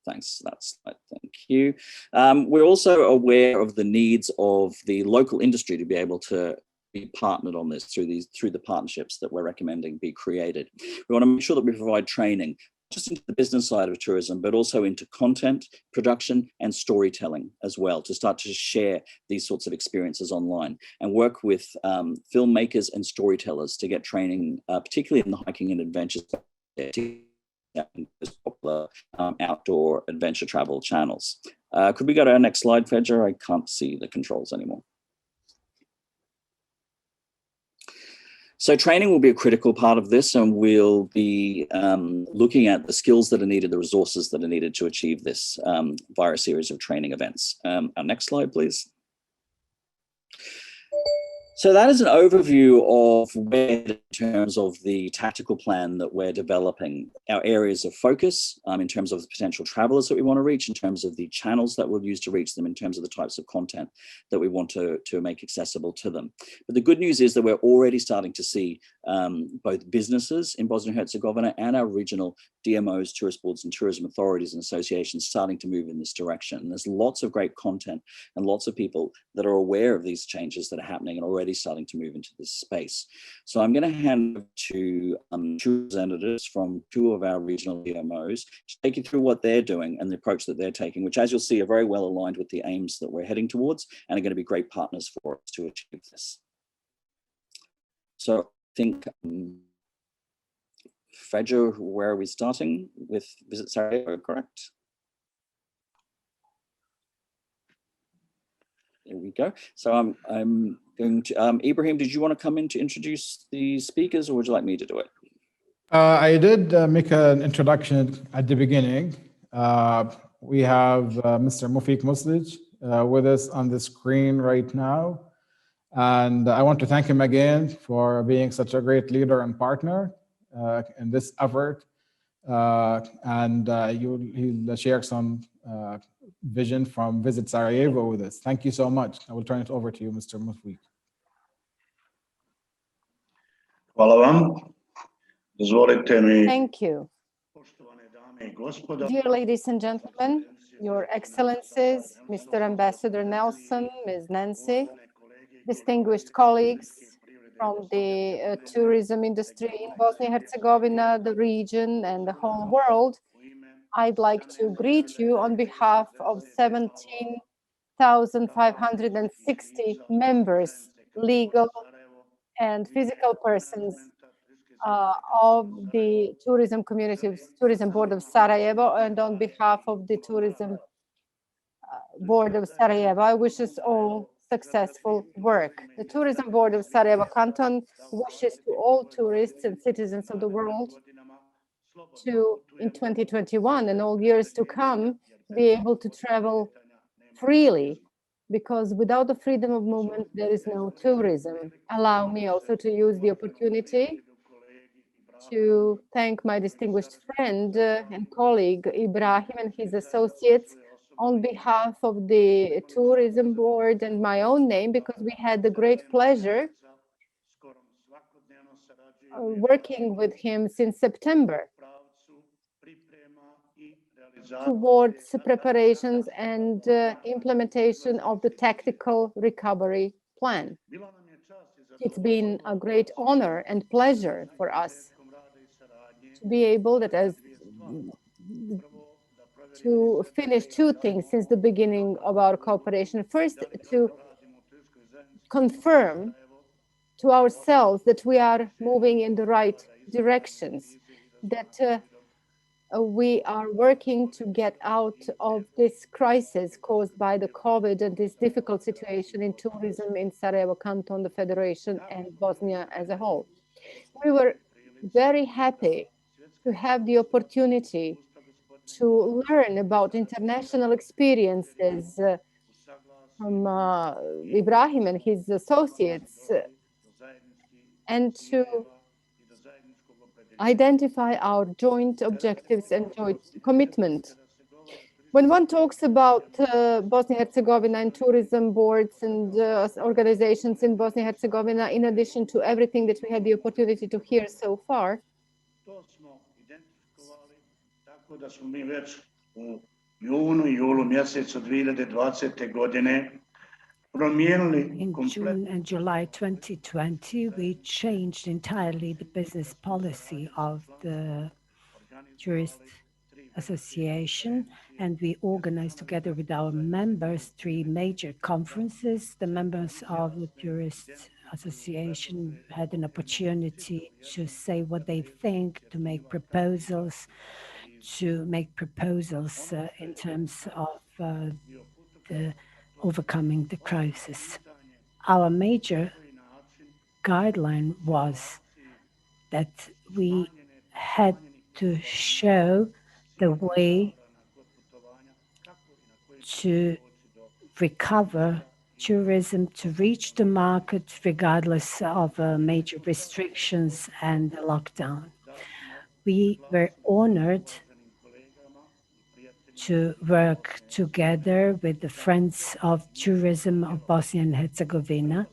S2: Thanks, that's right, thank you. We're also aware of the needs of the local industry to be able to be partnered on this through the partnerships that we're recommending be created. We want to make sure that we provide training, just into the business side of tourism, but also into content production and storytelling as well, to start to share these sorts of experiences online and work with filmmakers and storytellers to get training, particularly in the hiking and adventure popular outdoor adventure travel channels. Could we go to our next slide, Fedra? I can't see the controls anymore. So training will be a critical part of this, and we'll be looking at the skills that are needed, the resources that are needed to achieve this via a series of training events. Our next slide, please. So that is an overview of where, in terms of the tactical plan that we're developing, our areas of focus in terms of the potential travelers that we want to reach, in terms of the channels that we'll use to reach them, in terms of the types of content that we want to make accessible to them. But the good news is that we're already starting to see both businesses in Bosnia and Herzegovina and our regional DMOs, tourist boards and tourism authorities and associations starting to move in this direction. And there's lots of great content and lots of people that are aware of these changes that are happening and already starting to move into this space. So I'm going to hand over to two representatives from 2 of our regional DMOs to take you through what they're doing and the approach that they're taking, which, as you'll see, are very well aligned with the aims that we're heading towards and are going to be great partners for us to achieve this. So I think, Fedra, where are we starting with Visit Sarajevo, correct? There we go. So I'm going to, Ibrahim, did you want to come in to introduce the speakers, or would you like me to do it?
S1: I did make an introduction at the beginning. We have Mr. Mufik Muslić with us on the screen right now. And I want to thank him again for being such a great leader and partner in this effort. He'll share some vision from Visit Sarajevo with us. Thank you so much. I will turn it over to you, Mr. Mufik.
S6: Hvala vam. Dozvolite mi,
S4: Thank you.
S6: poštovane dame
S4: Dear ladies and gentlemen, Your Excellencies, Mr. Ambassador Nelson, Ms. Nancy, distinguished colleagues from the tourism industry in Bosnia and Herzegovina, the region, and the whole world, I'd like to greet you on behalf of 17,560 members, legal and physical persons of the tourism community, Tourism Board of Sarajevo, and on behalf of the Tourism Board of Sarajevo, I wish us all successful work. The Tourism Board of Sarajevo Canton wishes to all tourists and citizens of the world to, in 2021 and all years to come, be able to travel freely, because without the freedom of movement, there is no tourism. Allow me also to use the opportunity to thank my distinguished friend and colleague, Ibrahim, and his associates on behalf of the Tourism Board and my own name, because we had the great pleasure working with him since September towards preparations and implementation of the tactical recovery plan. It's been a great honor and pleasure for us to be able to finish two things since the beginning of our cooperation. First, to confirm to ourselves that we are moving in the right directions, that we are working to get out of this crisis caused by the COVID and this difficult situation in tourism in Sarajevo, Canton, the Federation, and Bosnia as a whole. We were very happy to have the opportunity to learn about international experiences from Ibrahim and his associates, and to identify our joint objectives and joint commitment. When one talks about Bosnia and Herzegovina and tourism boards and organizations in Bosnia and Herzegovina, in addition to everything that we had the opportunity to hear so far,
S6: in June and July 2020, we changed entirely the business policy of the Tourist Association, and we organized together with our members 3 major conferences. The members of the Tourist Association had an opportunity to say what they think, to make proposals, in terms of overcoming the crisis. Our major guideline was that we had to show the way to recover tourism, to reach the market regardless of major restrictions and the lockdown. We were honored to work together with the Friends of Tourism of Bosnia and Herzegovina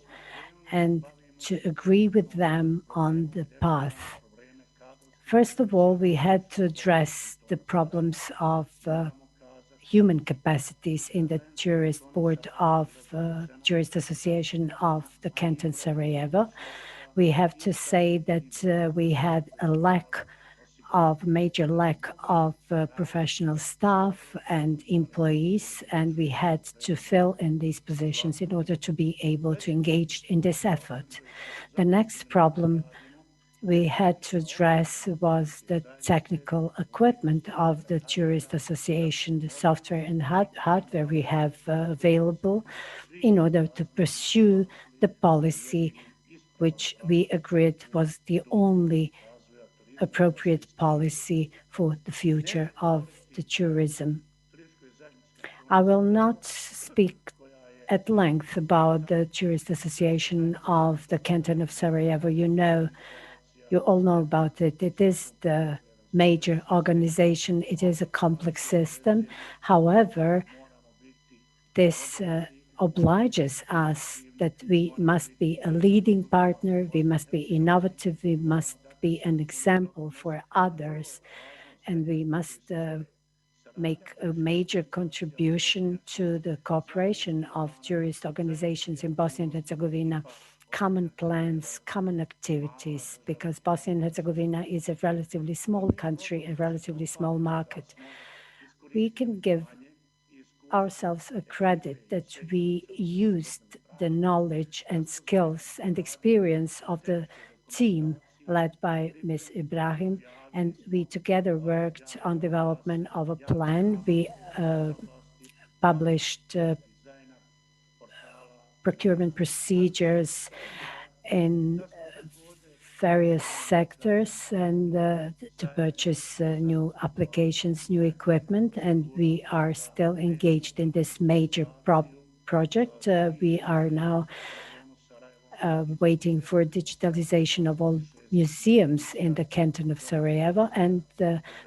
S6: and to agree with them on the path. First of all, we had to address the problems of human capacities in the Tourist Board of Tourist Association of the Canton Sarajevo. We have to say that we had a major lack of professional staff and employees, and we had to fill in these positions in order to be able to engage in this effort. The next problem we had to address was the technical equipment of the Tourist Association, the software and hardware we have available in order to pursue the policy which we agreed was the only appropriate policy for the future of the tourism. I will not speak at length about the Tourist Association of the Canton of Sarajevo. You all know about it. It is the major organization. It is a complex system. However, this obliges us that we must be a leading partner, we must be innovative, we must be an example for others and we must make a major contribution to the cooperation of tourist organizations in Bosnia and Herzegovina, common plans, common activities, because Bosnia and Herzegovina is a relatively small country, a relatively small market. We can give ourselves a credit that we used the knowledge and skills and experience of the team led by Ms. Ibrahim, and we together worked on development of a plan. We published procurement procedures in various sectors and to purchase new applications, new equipment, and we are still engaged in this major project. We are now waiting for digitalization of all museums in the canton of Sarajevo, and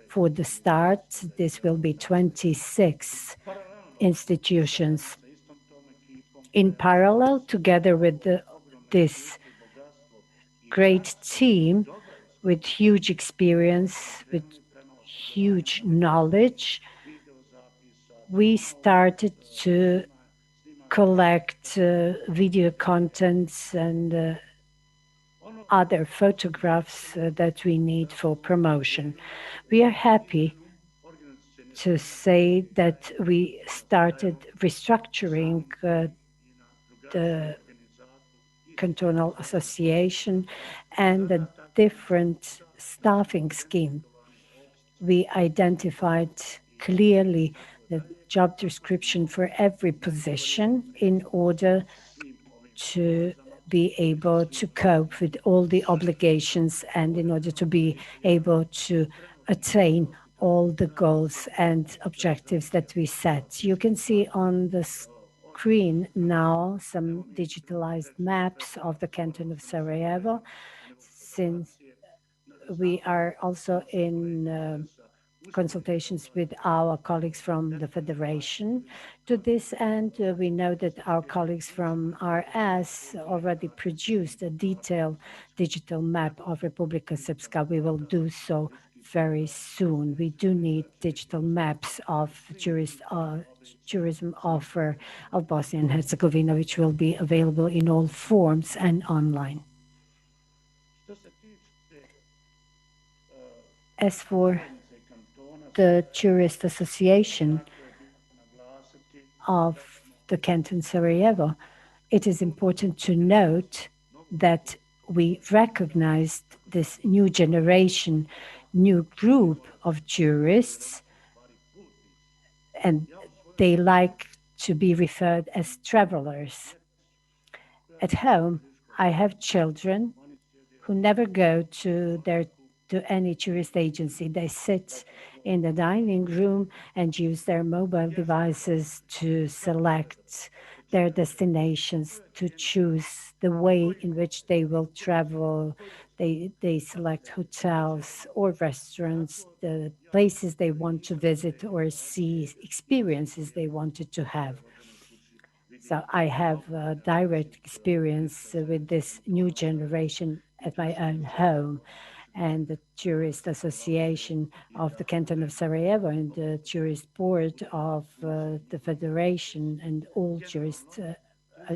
S6: for the start, this will be 26 institutions. In parallel, together with this great team with huge experience, with huge knowledge, we started to collect video contents and other photographs that we need for promotion. We are happy to say that we started restructuring the cantonal association and the different staffing scheme. We identified clearly the job description for every position in order to be able to cope with all the obligations and in order to be able to attain all the goals and objectives that we set. You can see on the screen now some digitalized maps of the canton of Sarajevo, since we are also in consultations with our colleagues from the Federation. To this end, we know that our colleagues from RS already produced a detailed digital map of Republika Srpska. We will do so very soon. We do need digital maps of tourism offer of Bosnia and Herzegovina, which will be available in all forms and online. As for the Tourist Association of the Canton Sarajevo, it is important to note that we recognized this new generation, new group of tourists, and they like to be referred as travelers. At home, I have children who never go to any tourist agency. They sit in the dining room and use their mobile devices to select their destinations, to choose the way in which they will travel. They select hotels or restaurants, the places they want to visit or see, experiences they wanted to have. So I have direct experience with this new generation at my own home, and the Tourist Association of the Canton of Sarajevo and the Tourist Board of the Federation and all tourist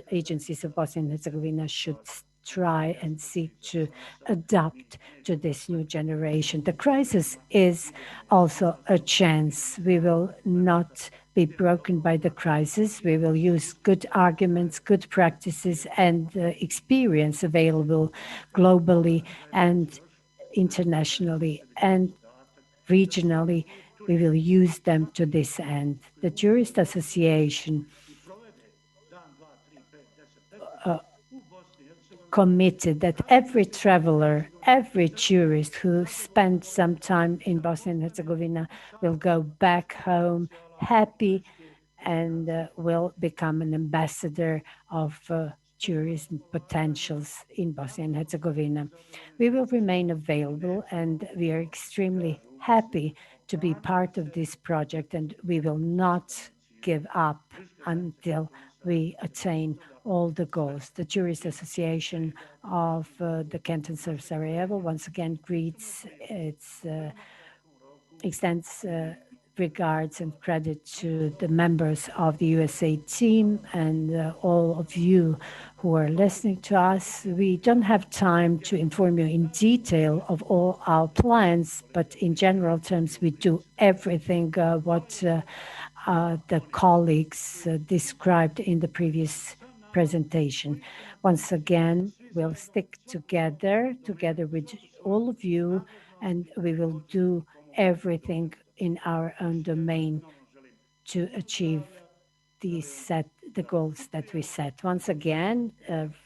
S6: agencies of Bosnia and Herzegovina should try and seek to adapt to this new generation. The crisis is also a chance. We will not be broken by the crisis. We will use good arguments, good practices, and experience available globally and internationally and regionally. We will use them to this end. The Tourist Association committed that every traveler, every tourist who spent some time in Bosnia and Herzegovina will go back home happy and will become an ambassador of tourism potentials in Bosnia and Herzegovina. We will remain available, and we are extremely happy to be part of this project, and we will not give up until we attain all the goals. The Tourist Association of the Cantons of Sarajevo once again greets its extends regards and credit to the members of the USA team and all of you who are listening to us. We don't have time to inform you in detail of all our plans, but in general terms, we do everything what the colleagues described in the previous presentation. Once again, we'll stick together with all of you, and we will do everything in our own domain to achieve the goals that we set. Once again,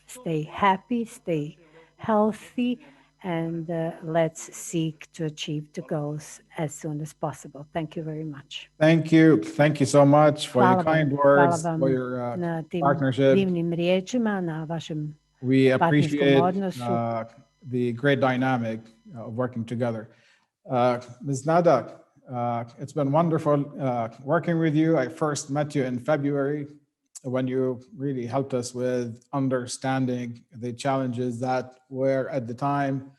S6: stay happy, stay healthy, and let's seek to achieve the goals as soon as possible. Thank you very much.
S1: Thank you. Thank you so much for your kind words,
S6: Hvala
S1: for
S6: vam
S1: your
S6: na tim
S1: partnership.
S6: divnim riječima, na vašem
S1: We
S6: partnerskom
S1: appreciate
S6: odnosu.
S1: the great dynamic of working together. Ms. Nada, it's been wonderful working with you. I first met you in February when you really helped us with understanding the challenges that were at the time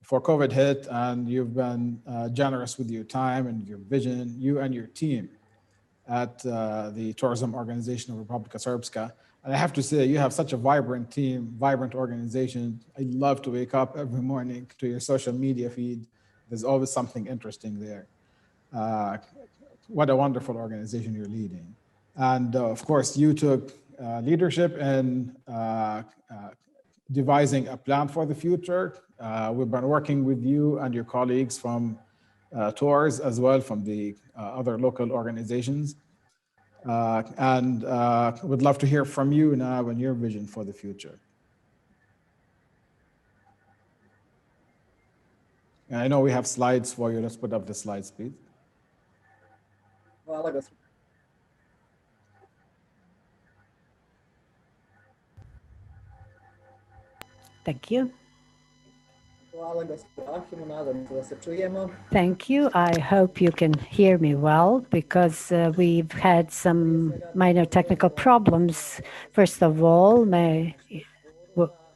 S1: before COVID hit, and you've been generous with your time and your vision, you and your team at the tourism organization of Republika Srpska. And I have to say, you have such a vibrant team, vibrant organization. I love to wake up every morning to your social media feed. There's always something interesting there. What a wonderful organization you're leading. And of course, you took leadership in devising a plan for the future. We've been working with you and your colleagues from tours as well, from the other local organizations. And would love to hear from you now and your vision for the future. And I know we have slides for you. Let's put up the slides, please.
S6: Thank you. Thank you. I hope you can hear me well, because we've had some minor technical problems. First of all, may I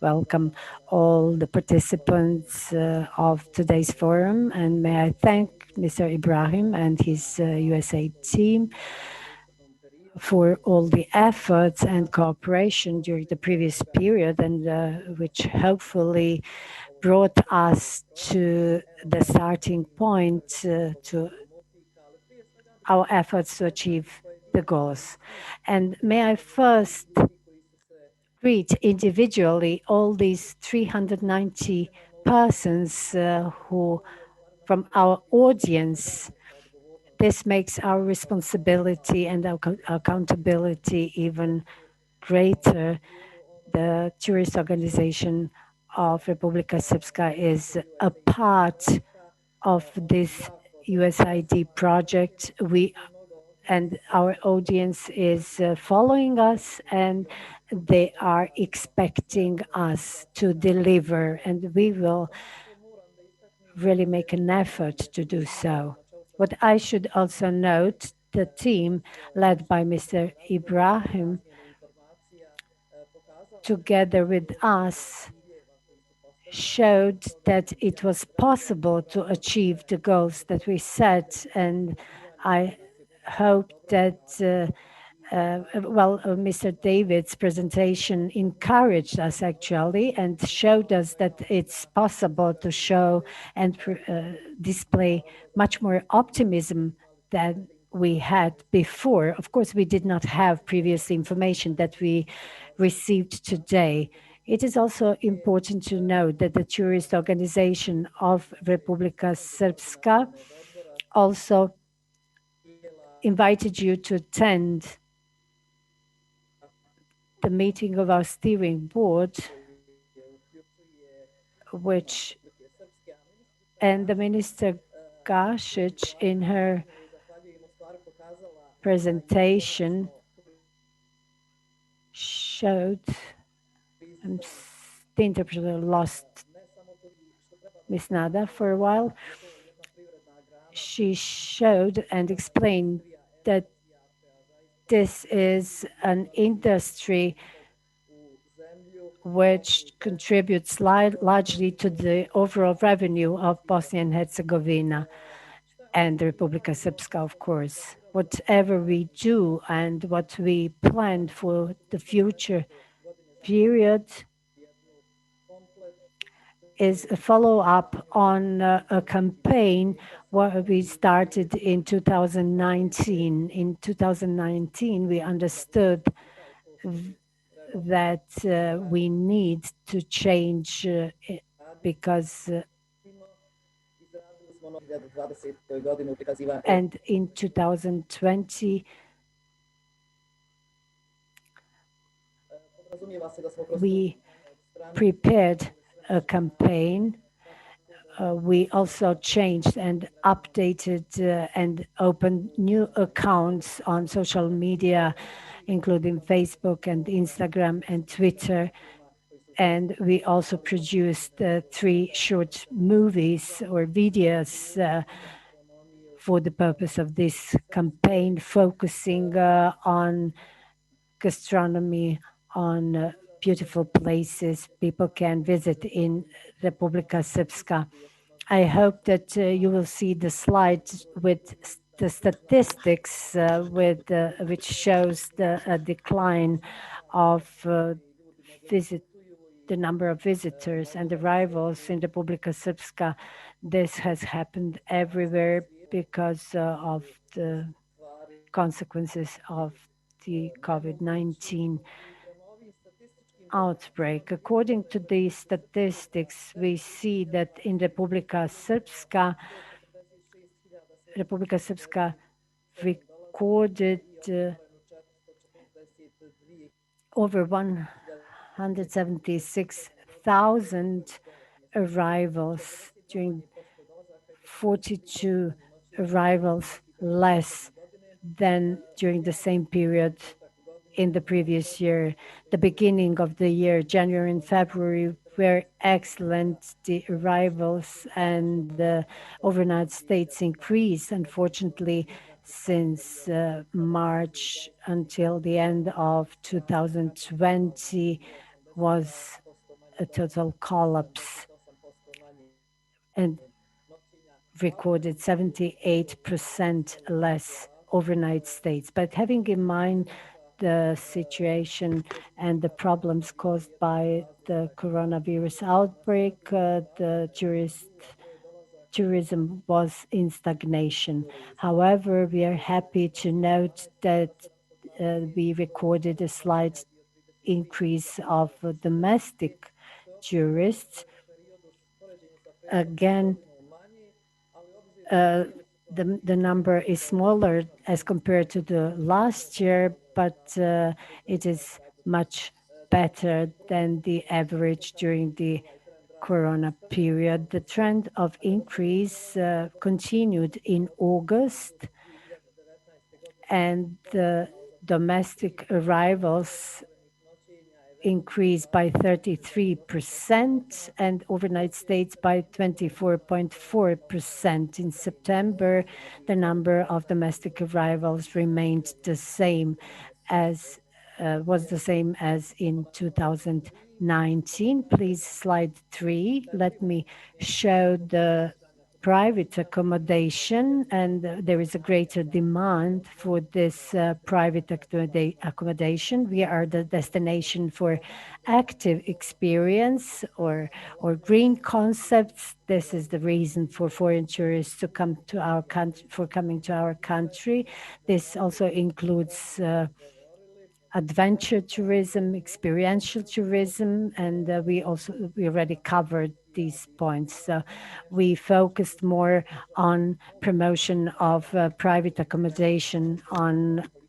S6: welcome all the participants of today's forum, and may I thank Mr. Ibrahim and his USAID team for all the efforts and cooperation during the previous period, and which hopefully brought us to the starting point to our efforts to achieve the goals. And may I first greet individually all these 390 persons who, from our audience. This makes our responsibility and our accountability even greater. The tourist organization of Republika Srpska is a part of this USAID project. And our audience is following us, and they are expecting us to deliver, and we will really make an effort to do so. What I should also note, the team led by Mr. Ibrahim, together with us, showed that it was possible to achieve the goals that we set. And I hope that, Mr. David's presentation encouraged us actually and showed us that it's possible to show and display much more optimism than we had before. Of course, we did not have previous information that we received today. It is also important to note that the tourist organization of Republika Srpska also invited you to attend the meeting of our steering board, and the Minister Gašić in her presentation showed, the interpreter lost Ms. Nada for a while. She showed and explained that this is an industry which contributes largely to the overall revenue of Bosnia and Herzegovina. and the Republika Srpska, of course. Whatever we do and what we planned for the future period is a follow-up on a campaign what we started in 2019. In 2019, we understood that we need to change because and in 2020 we prepared a campaign. We also changed and updated and opened new accounts on social media, including Facebook and Instagram and Twitter. And we also produced 3 short movies or videos for the purpose of this campaign, focusing on gastronomy, on beautiful places people can visit in Republika Srpska. I hope that you will see the slide with the statistics which shows the decline of the number of visitors and arrivals in Republika Srpska. This has happened everywhere because of the consequences of the COVID-19 outbreak. According to these statistics, we see that in Republika Srpska recorded over 176,000 arrivals, during 42 arrivals less than during the same period in the previous year. The beginning of the year, January and February, were excellent. The arrivals and the overnight stays increased. Unfortunately, since March until the end of 2020 was a total collapse and recorded 78% less overnight stays. But having in mind the situation and the problems caused by the coronavirus outbreak, the tourism was in stagnation. However, we are happy to note that we recorded a slight increase of domestic tourists. Again, the number is smaller as compared to the last year, but it is much better than the average during the corona period. The trend of increase continued in August, and the domestic arrivals increased by 33% and overnight stays by 24.4%. In September, the number of domestic arrivals remained the same as in 2019. Please, slide 3. Let me show the private accommodation, and there is a greater demand for this private accommodation. We are the destination for active experience or green concepts. This is the reason for foreign tourists to come to our country. This also includes adventure tourism, experiential tourism, and we already covered these points. So we focused more on promotion of private accommodation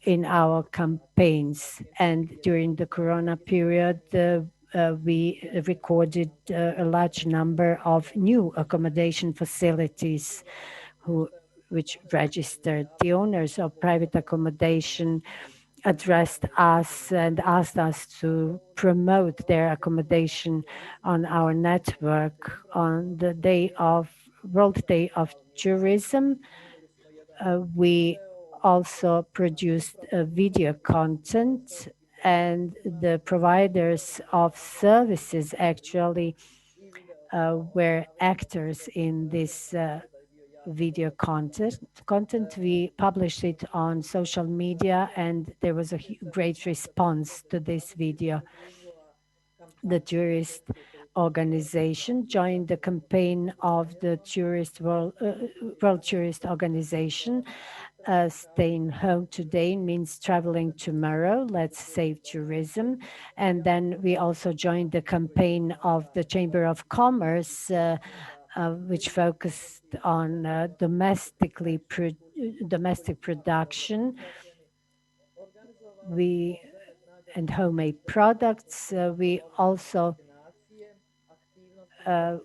S6: in our campaigns. And during the corona period, we recorded a large number of new accommodation facilities which registered. The owners of private accommodation addressed us and asked us to promote their accommodation on our network. On the World Day of Tourism, we also produced video content, and the providers of services actually were actors in this video content. We published it on social media, and there was a great response to this video. The tourist organization joined the campaign of the World Tourist Organization. Staying home today means traveling tomorrow. Let's save tourism. And then we also joined the campaign of the Chamber of Commerce, which focused on domestic production and homemade products. We also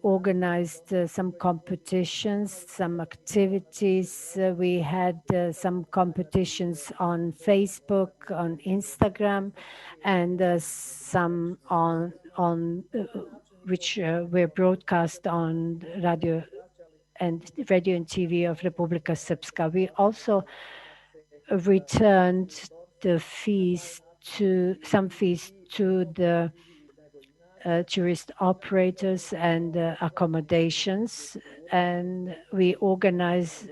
S6: organized some competitions, some activities. We had some competitions on Facebook, on Instagram, and some on which were broadcast on radio and TV of Republika Srpska. We also returned some fees to the tourist operators and accommodations, and we organize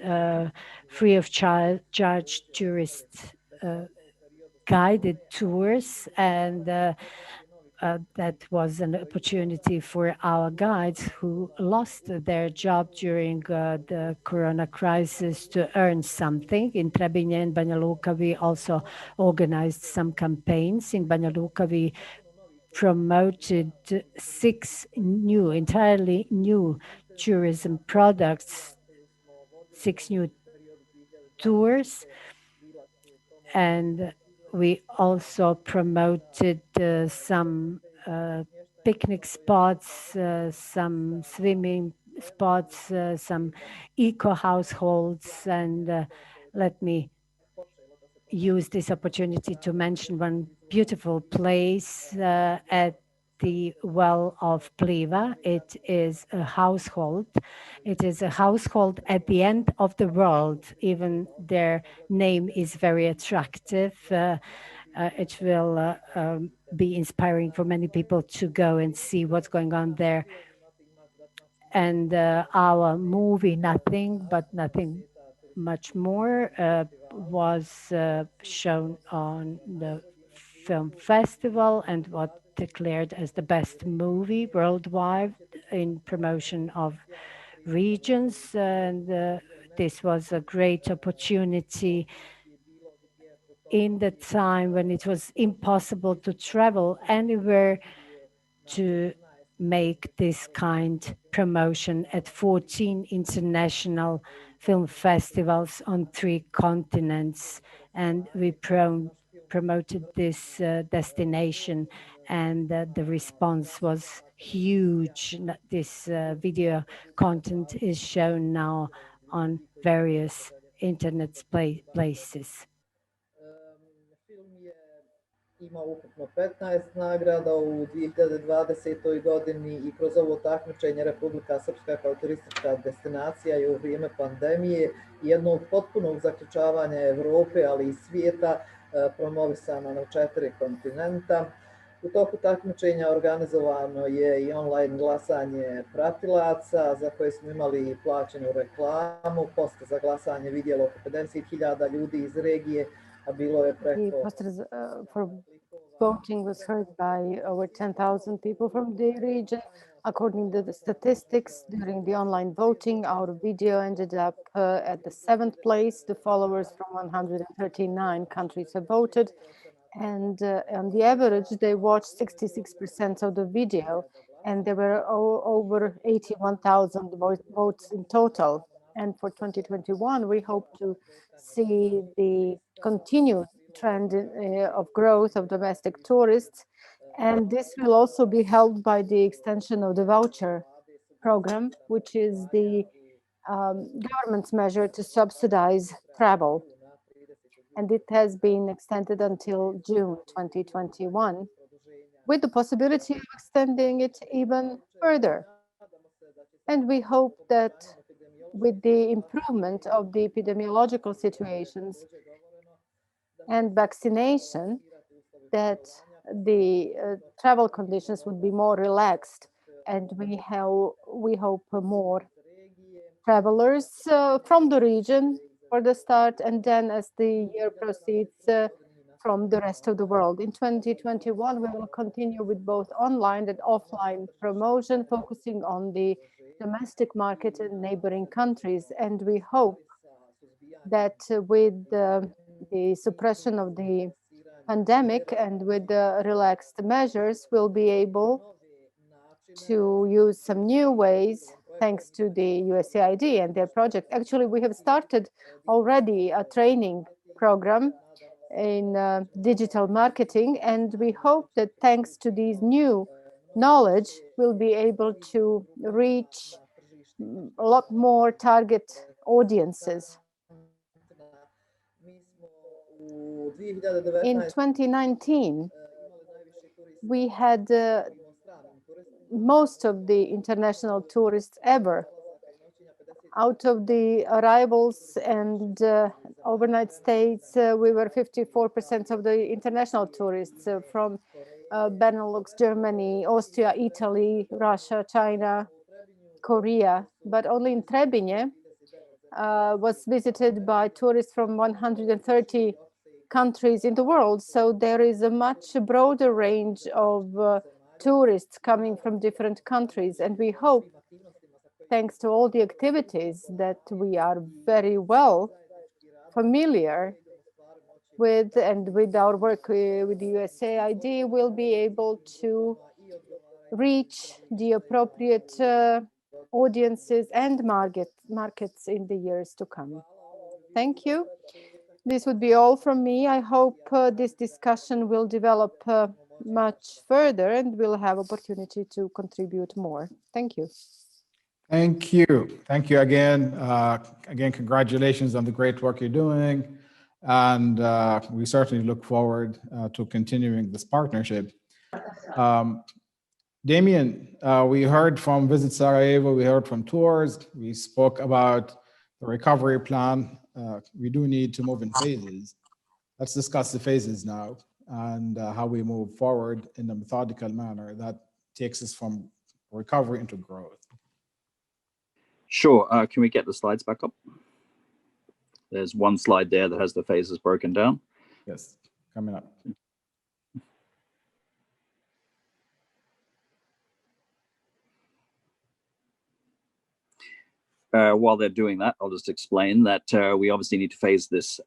S6: free of charge tourist guided tours, and that was an opportunity for our guides who lost their job during the corona crisis to earn something. In Trebinje and Banja Luka, we also organized some campaigns. In Banja Luka, we promoted 6 entirely new tourism products, 6 new tours, and we also promoted some picnic spots, some swimming spots, some eco households, and let me use this opportunity to mention one beautiful place at the well of Pliva. It is a household. It is a household at the end of the world. Even their name is very attractive. It will be inspiring for many people to go and see what's going on there. And our movie, Nothing But Nothing Much More, was shown on the film festival and was declared as the best movie worldwide in promotion of regions. And this was a great opportunity in the time when it was impossible to travel anywhere to make this kind promotion at 14 international film festivals on 3 continents. And we promoted this destination, and the response was huge. This video content is shown now on various internet places.
S7: Ima ukupno 15 nagrada u 2020. godini i kroz ovo takmičenje Republika Srpska kao turistička destinacija je u vrijeme pandemije i jednog potpunog zaključavanja Evrope, ali i svijeta promovisana na 4 kontinenta. U toku takmičenja organizovano je i online glasanje pratilaca za koje smo imali plaćenu reklamu. Posta za glasanje vidjelo oko 50.000 ljudi iz regije, a bilo je preko...
S4: Voting was heard by over 10,000 people from the region. According to the statistics, during the online voting, our video ended up at the 7th place. The followers from 139 countries have voted. And on the average, they watched 66% of the video. And there were over 81,000 votes in total. And for 2021, we hope to see the continued trend of growth of domestic tourists. And this will also be helped by the extension of the voucher program, which is the government's measure to subsidize travel. And it has been extended until June 2021, with the possibility of extending it even further. And we hope that with the improvement of the epidemiological situations and vaccination, that the travel conditions would be more relaxed, and we hope more travelers from the region for the start, and then as the year proceeds, from the rest of the world. In 2021, we will continue with both online and offline promotion, focusing on the domestic market and neighboring countries. And we hope that with the suppression of the pandemic and with the relaxed measures, we'll be able to use some new ways thanks to the USAID and their project. Actually, we have started already a training program in digital marketing, and we hope that thanks to these new knowledge, we'll be able to reach a lot more target audiences. In 2019, we had most of the international tourists ever. Out of the arrivals and overnight stays, we were 54% of the international tourists from Benelux, Germany, Austria, Italy, Russia, China, Korea. But only in Trebinje was visited by tourists from 130 countries in the world. So there is a much broader range of tourists coming from different countries. And we hope, thanks to all the activities that we are very well familiar with, and with our work with the USAID, we'll be able to reach the appropriate audiences and markets in the years to come. Thank you. This would be all from me. I hope this discussion will develop much further and we'll have opportunity to contribute more. Thank you.
S1: Thank you. Thank you again. Again, congratulations on the great work you're doing. And we certainly look forward to continuing this partnership. Damian, we heard from Visit Sarajevo, we heard from tours, we spoke about the recovery plan. We do need to move in phases. Let's discuss the phases now and how we move forward in a methodical manner that takes us from recovery into growth.
S2: Sure. Can we get the slides back up? There's one slide there that has the phases broken down.
S1: Yes, coming up.
S2: While they're doing that, I'll just explain that we obviously need to phase this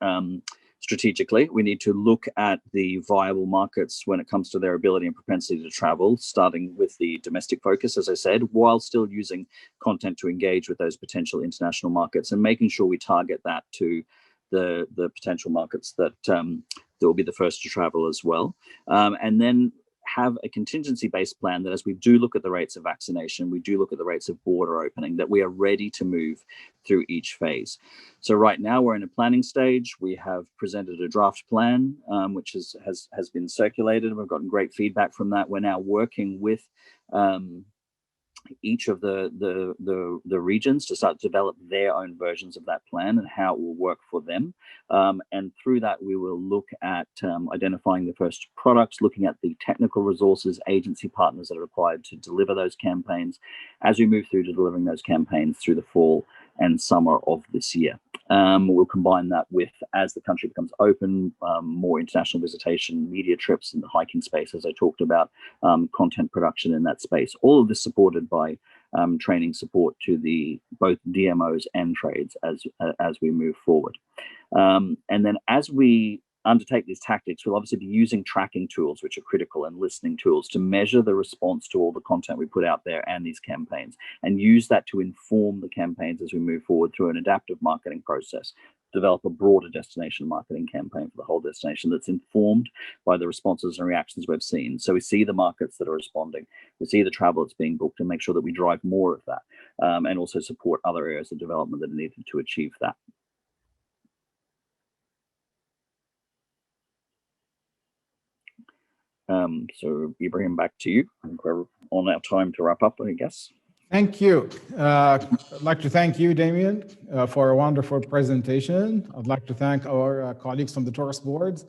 S2: strategically. We need to look at the viable markets when it comes to their ability and propensity to travel, starting with the domestic focus, as I said, while still using content to engage with those potential international markets and making sure we target that to the potential markets that will be the first to travel as well. And then have a contingency-based plan that as we do look at the rates of vaccination, we do look at the rates of border opening, that we are ready to move through each phase. So right now we're in a planning stage. We have presented a draft plan, which has been circulated. We've gotten great feedback from that. We're now working with each of the regions to start to develop their own versions of that plan and how it will work for them. And through that, we will look at identifying the first products, looking at the technical resources, agency partners that are required to deliver those campaigns as we move through to delivering those campaigns through the fall and summer of this year. We'll combine that with, as the country becomes open, more international visitation, media trips in the hiking space, as I talked about, content production in that space. All of this supported by training support to the both DMOs and trades as we move forward. And then as we undertake these tactics, we'll obviously be using tracking tools, which are critical, and listening tools to measure the response to all the content we put out there and these campaigns, and use that to inform the campaigns as we move forward through an adaptive marketing process, develop a broader destination marketing campaign for the whole destination that's informed by the responses and reactions we've seen. So we see the markets that are responding, we see the travel that's being booked, and make sure that we drive more of that, and also support other areas of development that are needed to achieve that. So Ibrahim, back to you. I think we're on our time to wrap up, I guess.
S1: Thank you. I'd like to thank you, Damian, for a wonderful presentation. I'd like to thank our colleagues from the tourist boards.